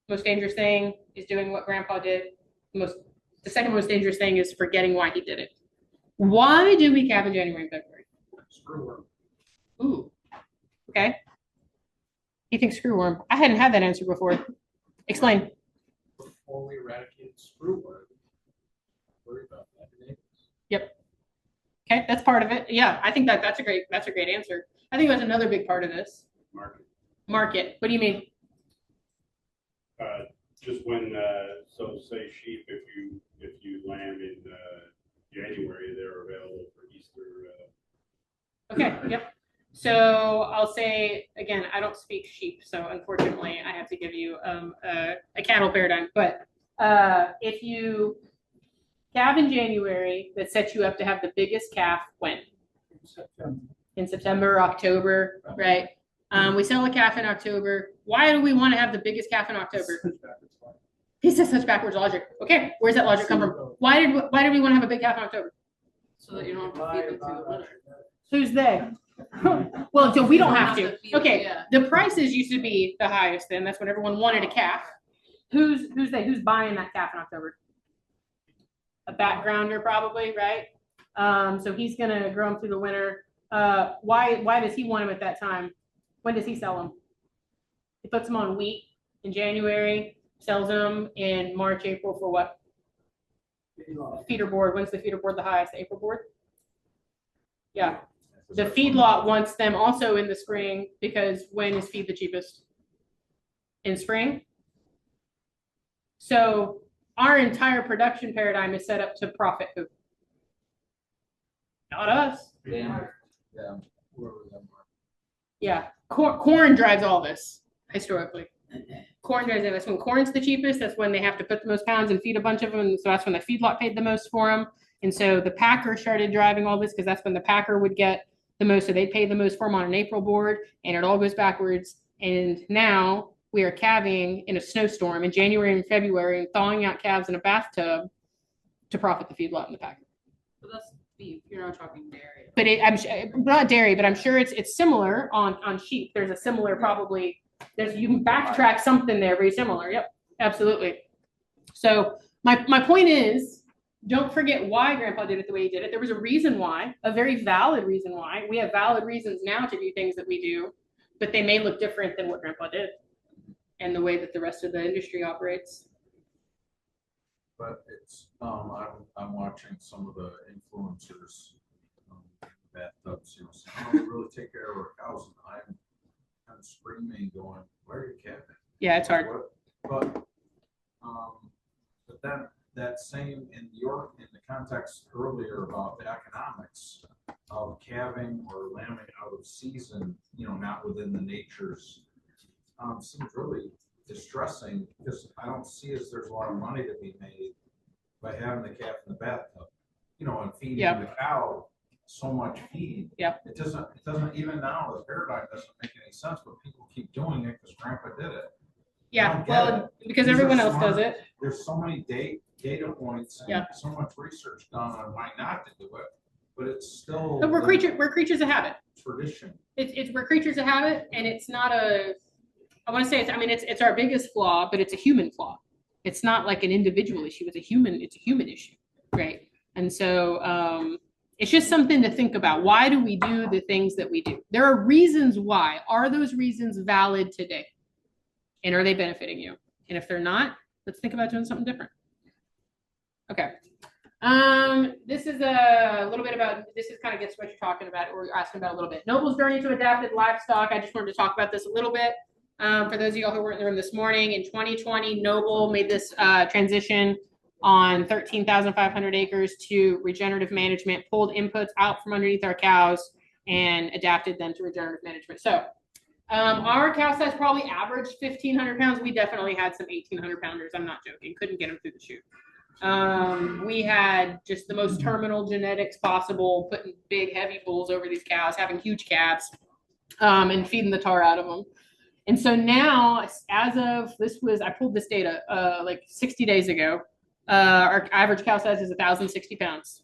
Speaker 1: most dangerous thing is doing what Grandpa did. The second most dangerous thing is forgetting why he did it. Why do we calve in January and February?
Speaker 2: Screwworm.
Speaker 1: Ooh. Okay. You think screwworm? I hadn't had that answer before. Explain.
Speaker 2: Before we eradicated screwworm, worry about that.
Speaker 1: Yep. Okay, that's part of it. Yeah, I think that's a great answer. I think that's another big part of this. Market. What do you mean?
Speaker 13: Just when, so say sheep, if you lamb in January, they're available for Easter.
Speaker 1: Okay, yep. So I'll say, again, I don't speak sheep, so unfortunately I have to give you a cattle paradigm. But if you calve in January, that sets you up to have the biggest calf when? In September, October, right? We sell a calf in October. Why do we want to have the biggest calf in October? He says such backwards logic. Okay, where's that logic come from? Why did we want to have a big calf in October?
Speaker 4: So that you don't have to feed them through the winter.
Speaker 1: Who's they? Well, so we don't have to.
Speaker 4: feed,
Speaker 1: Okay,
Speaker 4: yeah.
Speaker 1: the prices used to be the highest then. That's when everyone wanted a calf. Who's they? Who's buying that calf in October? A backgrounder probably, right? So he's gonna grow them through the winter. Why does he want them at that time? When does he sell them? He puts them on wheat in January, sells them in March, April for what? Feeder board. When's the feeder board the highest? The April board? Yeah. The feedlot wants them also in the spring because when is feed the cheapest? In spring. So our entire production paradigm is set up to profit who? Not us.
Speaker 2: Yeah.
Speaker 1: Yeah. Corn drives all this historically. Corn drives it. That's when corn's the cheapest. That's when they have to put the most pounds and feed a bunch of them. And so that's when the feedlot paid the most for them. And so the packer started driving all this because that's when the packer would get the most. So they pay the most for them on an April board, and it all goes backwards. And now we are calving in a snowstorm in January and February and thawing out calves in a bathtub to profit the feedlot and the packer.
Speaker 4: But that's beef. You're not talking dairy.
Speaker 1: But I'm not dairy, but I'm sure it's similar on sheep. There's a similar probably. You can backtrack something there very similar. Yep, absolutely. So my point is, don't forget why Grandpa did it the way he did it. There was a reason why, a very valid reason why. We have valid reasons now to do things that we do, but they may look different than what Grandpa did and the way that the rest of the industry operates.
Speaker 2: But it's I'm watching some of the influencers bathtubs, saying, "Oh, we really take care of our cows," and I'm screaming, going, "Where are you calving?"
Speaker 1: Yeah, it's hard.
Speaker 2: But then that same in the context earlier about the economics of calving or lambing out of season, not within the natures, seems really distressing because I don't see as there's a lot of money to be made by having the calf in the bathtub, and feeding the cow so much feed.
Speaker 1: Yeah.
Speaker 2: It doesn't even now, the paradigm doesn't make any sense, but people keep doing it because Grandpa did it.
Speaker 1: Yeah, well, because everyone else does it.
Speaker 2: There's so many data points and so much research done on why not to do it, but it's still.
Speaker 1: But we're creatures of habit.
Speaker 2: Tradition.
Speaker 1: We're creatures of habit, and it's not I want to say it's our biggest flaw, but it's a human flaw. It's not like an individual issue. It's a human issue, right? And so it's just something to think about. Why do we do the things that we do? There are reasons why. Are those reasons valid today? And are they benefiting you? And if they're not, let's think about doing something different. Okay. This is a little bit about, this is kind of gets what you're talking about or you're asking about a little bit. Noble's journey to adapted livestock. I just wanted to talk about this a little bit. For those of y'all who weren't in the room this morning, in 2020, Noble made this transition on 13,500 acres to regenerative management, pulled inputs out from underneath our cows and adapted them to regenerative management. So our cow size probably averaged 1,500 pounds. We definitely had some 1,800 pounders. I'm not joking. Couldn't get them through the chute. We had just the most terminal genetics possible, putting big, heavy bulls over these cows, having huge calves, and feeding the tar out of them. And so now, as of I pulled this data like 60 days ago. Our average cow size is 1,060 pounds.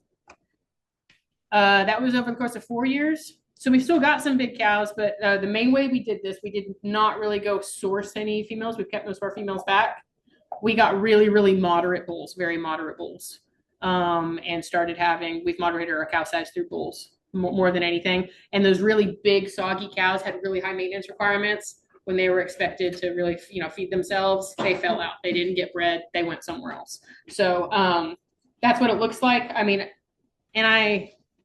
Speaker 1: That was over the course of 4 years. So we've still got some big cows, but the main way we did this, we did not really go source any females. We've kept most of our females back. We got really, really moderate bulls, very moderate bulls, and we've moderated our cow size through bulls more than anything. And those really big, soggy cows had really high maintenance requirements. When they were expected to really, feed themselves, they fell out. They didn't get bred. They went somewhere else. So that's what it looks like. I mean, and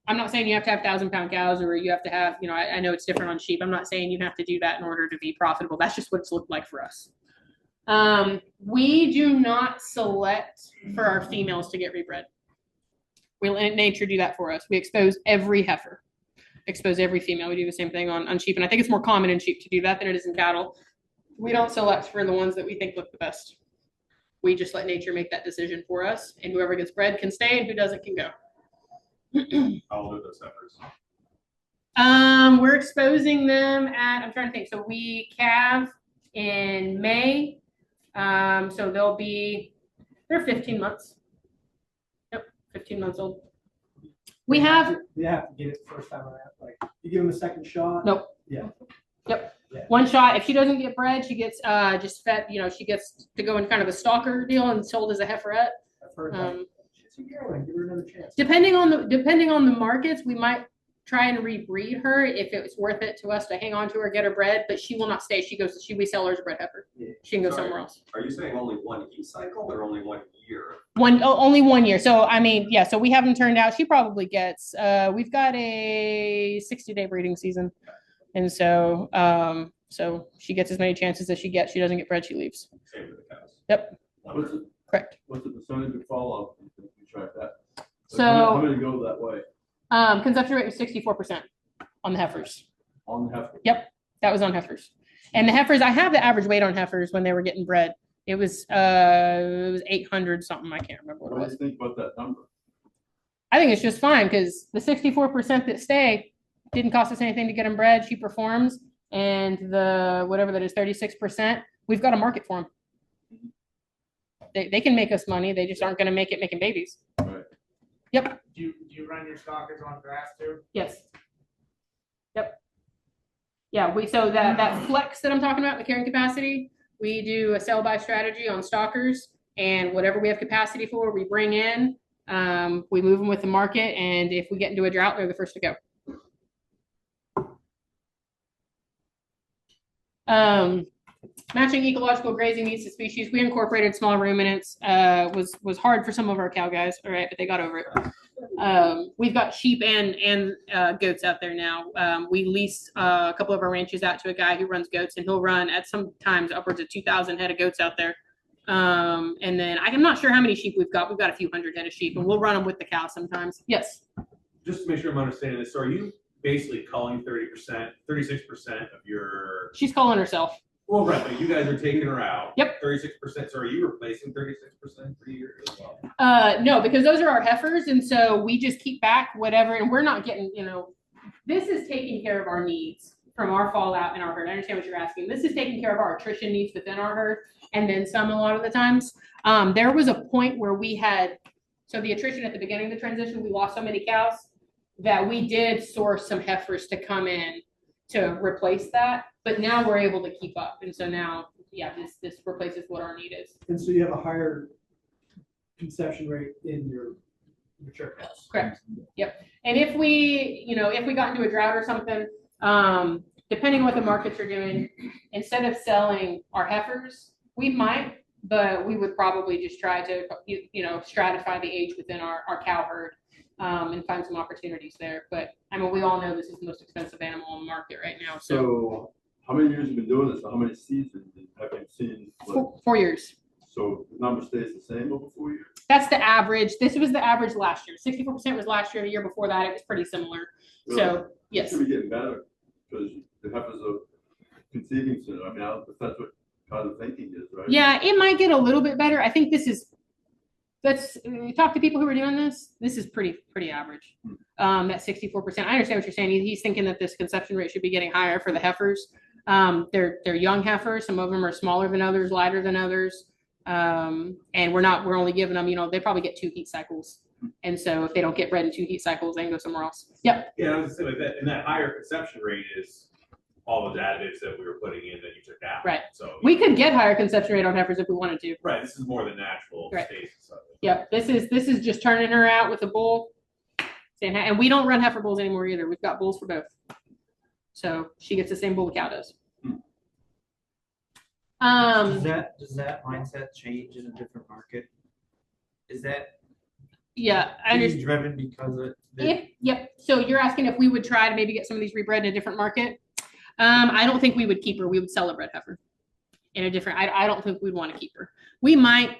Speaker 1: I'm not saying you have to have 1,000-pound cows or you have to have, I know it's different on sheep. I'm not saying you have to do that in order to be profitable. That's just what it's looked like for us. We do not select for our females to get rebred. We let nature do that for us. We expose every heifer, expose every female. We do the same thing on sheep. And I think it's more common in sheep to do that than it is in cattle. We don't select for the ones that we think look the best. We just let nature make that decision for us. And whoever gets bred can stay and who doesn't can go.
Speaker 12: How old are those heifers?
Speaker 1: We're exposing them I'm trying to think. So we calve in May. So they're 15 months. Yep, 15 months old.
Speaker 6: You have to get it first time around. Like, you give them a second shot.
Speaker 1: Nope.
Speaker 6: Yeah.
Speaker 1: Yep.
Speaker 6: Yeah.
Speaker 1: One shot. If she doesn't get bred, she gets just fed. She gets to go in kind of a stalker deal and sold as a heiferette.
Speaker 6: I've heard that. Give her another chance.
Speaker 1: Depending on the markets, we might try and rebreed her if it's worth it to us to hang on to her, get her bred. But she will not stay. We sell her as a bred heifer. Yeah. She can go somewhere else.
Speaker 5: Are you saying only one heat cycle or only 1 year?
Speaker 1: Only 1 year. So I mean, yeah. So we have them turned out. She probably gets. We've got a 60-day breeding season, and so so she gets as many chances as she gets. She doesn't get bred, she leaves.
Speaker 5: Same for the cows.
Speaker 1: Yep. Correct.
Speaker 14: What's the percentage of fallout? You track that.
Speaker 1: So
Speaker 14: how many go that way?
Speaker 1: Conception rate was 64% on the heifers.
Speaker 14: On the heifers.
Speaker 1: Yep, that was on heifers. And the heifers, I have the average weight on heifers when they were getting bred. It was 800 something. I can't remember what it was.
Speaker 14: What do you think about that number?
Speaker 1: I think it's just fine because the 64% that stay didn't cost us anything to get them bred. She performs, and the whatever that is, 36%, we've got a market for them. They can make us money. They just aren't going to make it making babies.
Speaker 14: Right.
Speaker 1: Yep.
Speaker 10: Do you run your stockers on grass too?
Speaker 1: Yes. Yep. Yeah. So that flex that I'm talking about, the carrying capacity, we do a sell by strategy on stalkers, and whatever we have capacity for, we bring in. We move them with the market, and if we get into a drought, they're the first to go. Matching ecological grazing needs to species. We incorporated small ruminants. Was hard for some of our cow guys, all right, but they got over it. We've got sheep and goats out there now. We lease a couple of our ranches out to a guy who runs goats, and he'll run at some times upwards of 2,000 head of goats out there. And then I'm not sure how many sheep we've got. We've got a few hundred head of sheep, and we'll run them with the cows sometimes. Yes.
Speaker 14: Just to make sure I'm understanding this, so are you basically calling 30%, 36% of your?
Speaker 1: She's calling herself.
Speaker 14: Well, right, but you guys are taking her out.
Speaker 1: Yep.
Speaker 14: 36%. So are you replacing 36% per year as well?
Speaker 1: No, because those are our heifers, and so we just keep back whatever, and we're not getting, this is taking care of our needs from our fallout in our herd. I understand what you're asking. This is taking care of our attrition needs within our herd, and then some a lot of the times. There was a point where we had, so the attrition at the beginning of the transition, we lost so many cows that we did source some heifers to come in to replace that, but now we're able to keep up, and so now, yeah, this replaces what our need is.
Speaker 6: And so you have a higher conception rate in your mature cows.
Speaker 1: Correct. Yep. And if we got into a drought or something, depending on what the markets are doing, instead of selling our heifers, we might, but we would probably just try to stratify the age within our cow herd. And find some opportunities there. But I mean, we all know this is the most expensive animal on the market right now.
Speaker 14: So how many years have you been doing this? How many seasons have you seen?
Speaker 1: 4 years.
Speaker 13: So the number stays the same over 4 years?
Speaker 1: That's the average. This was the average last year. 64% was last year. The year before that, it was pretty similar. So, yes.
Speaker 13: It should be getting better, because the heifers are conceiving soon. I mean, if that's what kind of thinking is, right?
Speaker 1: Yeah, it might get a little bit better. I think this is, we talk to people who are doing this. This is pretty average. That 64%. I understand what you're saying. He's thinking that this conception rate should be getting higher for the heifers. They're young heifers. Some of them are smaller than others, lighter than others. And we're only giving them, they probably get 2 heat cycles. And so if they don't get bred in 2 heat cycles, they can go somewhere else. Yep.
Speaker 14: Yeah, I was gonna say like that, and that higher conception rate is all the additives that we were putting in that you took out.
Speaker 1: Right.
Speaker 14: So
Speaker 1: we could get higher conception rate on heifers if we wanted to.
Speaker 14: right, this is more the natural
Speaker 1: Right.
Speaker 14: states and stuff.
Speaker 1: Yep. This is just turning her out with a bull. And we don't run heifer bulls anymore either. We've got bulls for both. So she gets the same bull the cow does.
Speaker 15: Does that mindset change in a different market? Is that
Speaker 1: Yeah, I understand.
Speaker 15: driven because of
Speaker 1: Yep. So you're asking if we would try to maybe get some of these rebred in a different market? I don't think we would keep her. We would sell a bred heifer in a different. I don't think we'd want to keep her. We might.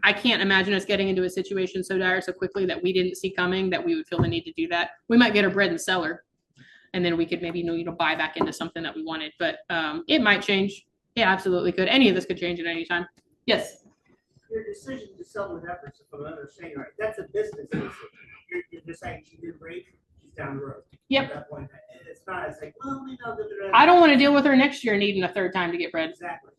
Speaker 1: I can't imagine us getting into a situation so dire so quickly that we didn't see coming that we would feel the need to do that. We might get her bred and sell her, and then we could maybe buy back into something that we wanted. But it might change. It absolutely could. Any of this could change at any time. Yes.
Speaker 8: Your decision to sell the heifers, if I'm understanding right, that's a business decision. You're just saying she did great, she's down the road.
Speaker 1: Yep.
Speaker 8: At that point, it's not as like, well, we know that.
Speaker 1: I don't want to deal with her next year needing a 3rd time to get bred.
Speaker 8: Exactly.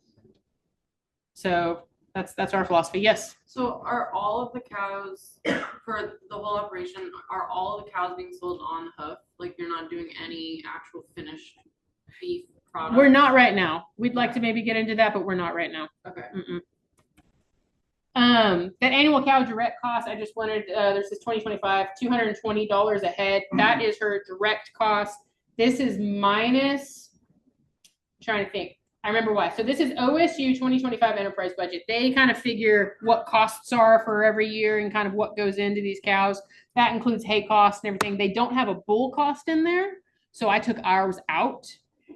Speaker 1: So that's our philosophy. Yes.
Speaker 16: So are all of the cows for the whole operation, are all of the cows being sold on the hoof? Like you're not doing any actual finished beef product?
Speaker 1: We're not right now. We'd like to maybe get into that, but we're not right now.
Speaker 16: Okay.
Speaker 1: That annual cow direct cost, I just wanted, there's this 2025, $220 a head. That is her direct cost. This is minus, I'm trying to think. I remember why. So this is OSU 2025 enterprise budget. They kind of figure what costs are for every year and kind of what goes into these cows. That includes hay costs and everything. They don't have a bull cost in there. So I took ours out.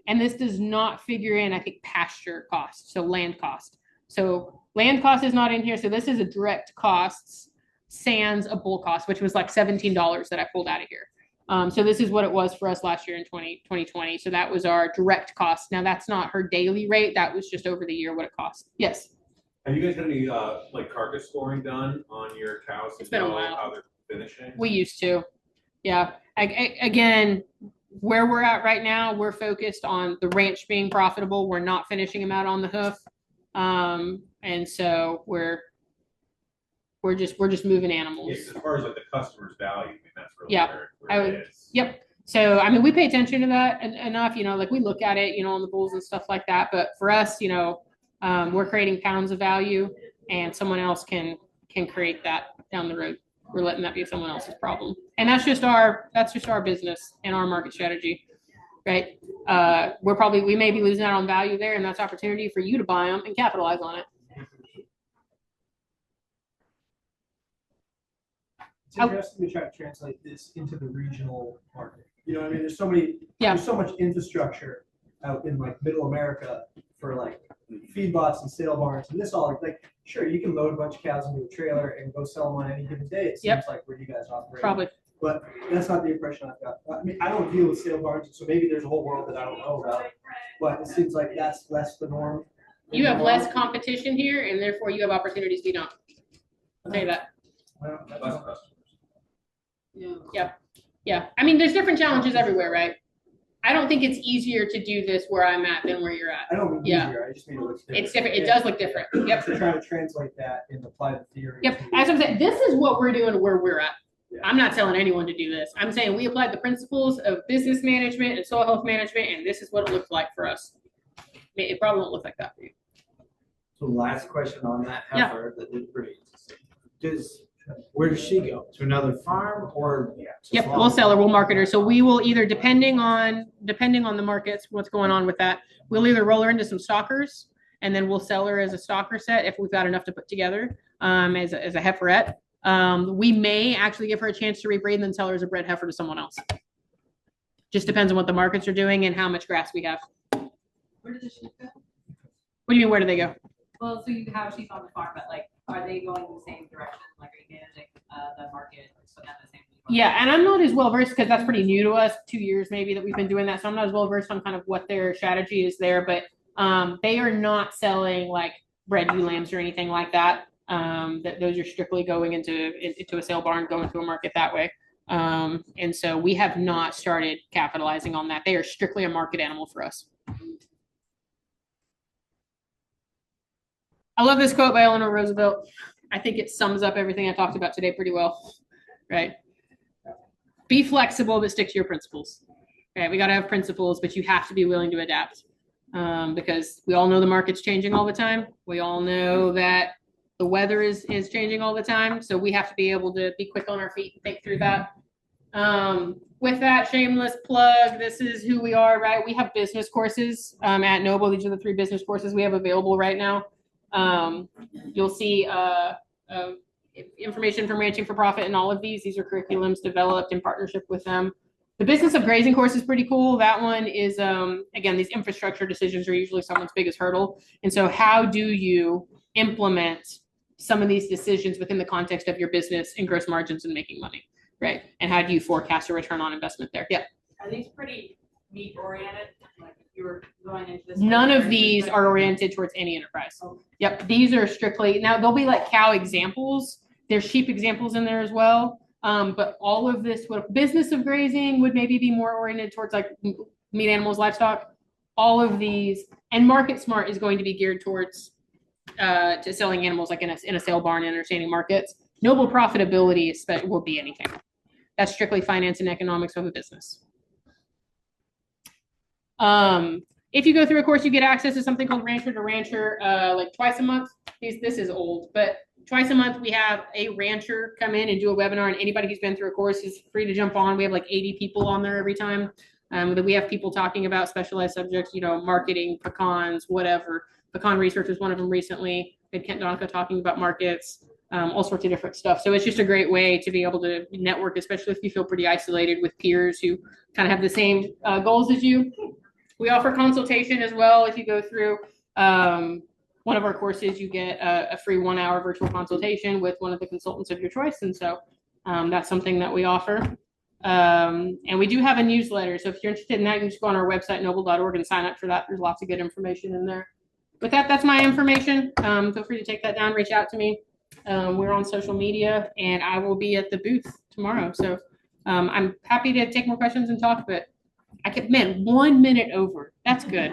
Speaker 1: And this does not figure in, I think, pasture cost, so land cost. So land cost is not in here. So this is a direct costs sans a bull cost, which was like $17 that I pulled out of here. So this is what it was for us last year in 2020. So that was our direct cost. Now that's not her daily rate. That was just over the year what it cost. Yes.
Speaker 14: Have you guys had any like carcass scoring done on your cows?
Speaker 1: It's been a while.
Speaker 14: How they're finishing? We
Speaker 1: used to. Yeah. Again, where we're at right now, we're focused on the ranch being profitable. We're not finishing them out on the hoof. And so we're just moving animals.
Speaker 14: Yeah, as far as like the customer's value, I mean, that's really
Speaker 1: Yeah.
Speaker 14: where it is.
Speaker 1: Yep. So, I mean, we pay attention to that enough, like we look at it, on the bulls and stuff like that. But for us, we're creating pounds of value and someone else can create that down the road. We're letting that be someone else's problem. And that's just our business and our market strategy, right? We may be losing out on value there, and that's opportunity for you to buy them and capitalize on it.
Speaker 6: It's interesting to try to translate this into the regional market. You know what I mean? There's so much infrastructure out in like middle America for like feedlots and sale barns, and this all like sure, you can load a bunch of cows into a trailer and go sell them on any given day. It seems like where you guys operate.
Speaker 1: Probably.
Speaker 6: But that's not the impression I've got. I mean, I don't deal with sale barns, so maybe there's a whole world that I don't know about. But it seems like that's less the norm.
Speaker 1: You have less competition here, and therefore you have opportunities we don't. I'll tell you that.
Speaker 2: Less customers.
Speaker 1: Yeah. I mean, there's different challenges everywhere, right? I don't think it's easier to do this where I'm at than where you're at.
Speaker 6: I don't mean easier. I just mean it looks different.
Speaker 1: It's different. It does look different. Yep.
Speaker 6: So trying to translate that and apply the theory.
Speaker 1: Yep. As I'm saying, this is what we're doing where we're at. I'm not telling anyone to do this. I'm saying we applied the principles of business management and soil health management, and this is what it looks like for us. It probably won't look like that for you.
Speaker 15: So last question on that heifer that did breed. Where does she go? To another farm or?
Speaker 1: Yep, we'll sell her, we'll market her. So we will either, depending on the markets, what's going on with that, we'll either roll her into some stalkers and then we'll sell her as a stalker set if we've got enough to put together as a heiferette. We may actually give her a chance to rebreed and then sell her as a bred heifer to someone else. Just depends on what the markets are doing and how much grass we have.
Speaker 16: Where did the sheep go?
Speaker 1: What do you mean, where do they go?
Speaker 4: Well, so you have sheep on the farm, but like, are they going the same direction? Like, are you managing the market so at the same?
Speaker 1: Yeah, and I'm not as well versed because that's pretty new to us, 2 years maybe that we've been doing that. So I'm not as well versed on kind of what their strategy is there, but they are not selling like bred ewe lambs or anything like that. That those are strictly going into a sale barn, going to a market that way. And so we have not started capitalizing on that. They are strictly a market animal for us. I love this quote by Eleanor Roosevelt. I think it sums up everything I talked about today pretty well, right? Be flexible, but stick to your principles. Okay, we got to have principles, but you have to be willing to adapt because we all know the market's changing all the time. We all know that the weather is changing all the time. So we have to be able to be quick on our feet and think through that. With that shameless plug, this is who we are, right? We have business courses at Noble. These are the 3 business courses we have available right now. You'll see information from Ranching for Profit and all of these. These are curriculums developed in partnership with them. The Business of Grazing course is pretty cool. That one is, again, these infrastructure decisions are usually someone's biggest hurdle. And so how do you implement some of these decisions within the context of your business and gross margins and making money, right? And how do you forecast a return on investment there? Yeah.
Speaker 4: Are these pretty meat oriented? Like if you were going into this.
Speaker 1: None of these are oriented towards any enterprise.
Speaker 4: Oh.
Speaker 1: Yep. These are strictly, now there'll be like cow examples. There's sheep examples in there as well. But all of this, what Business of Grazing would maybe be more oriented towards like meat animals, livestock. All of these, and Market Smart is going to be geared towards to selling animals like in a sale barn and understanding markets. Noble Profitability will be anything. That's strictly finance and economics of a business. If you go through a course, you get access to something called Rancher to Rancher, like twice a month. This is old, but twice a month we have a rancher come in and do a webinar, and anybody who's been through a course is free to jump on. We have like 80 people on there every time. We have people talking about specialized subjects, you know, marketing, pecans, whatever. Pecan research was one of them recently. We had Kent Donica talking about markets, all sorts of different stuff. So it's just a great way to be able to network, especially if you feel pretty isolated with peers who kind of have the same goals as you. We offer consultation as well. If you go through one of our courses, you get a free 1-hour virtual consultation with one of the consultants of your choice. And so that's something that we offer. And we do have a newsletter. So if you're interested in that, you can just go on our website, noble.org, and sign up for that. There's lots of good information in there. With that, that's my information. Feel free to take that down, reach out to me. We're on social media, and I will be at the booth tomorrow. So I'm happy to take more questions and talk, but I kept, man, 1 minute over. That's good.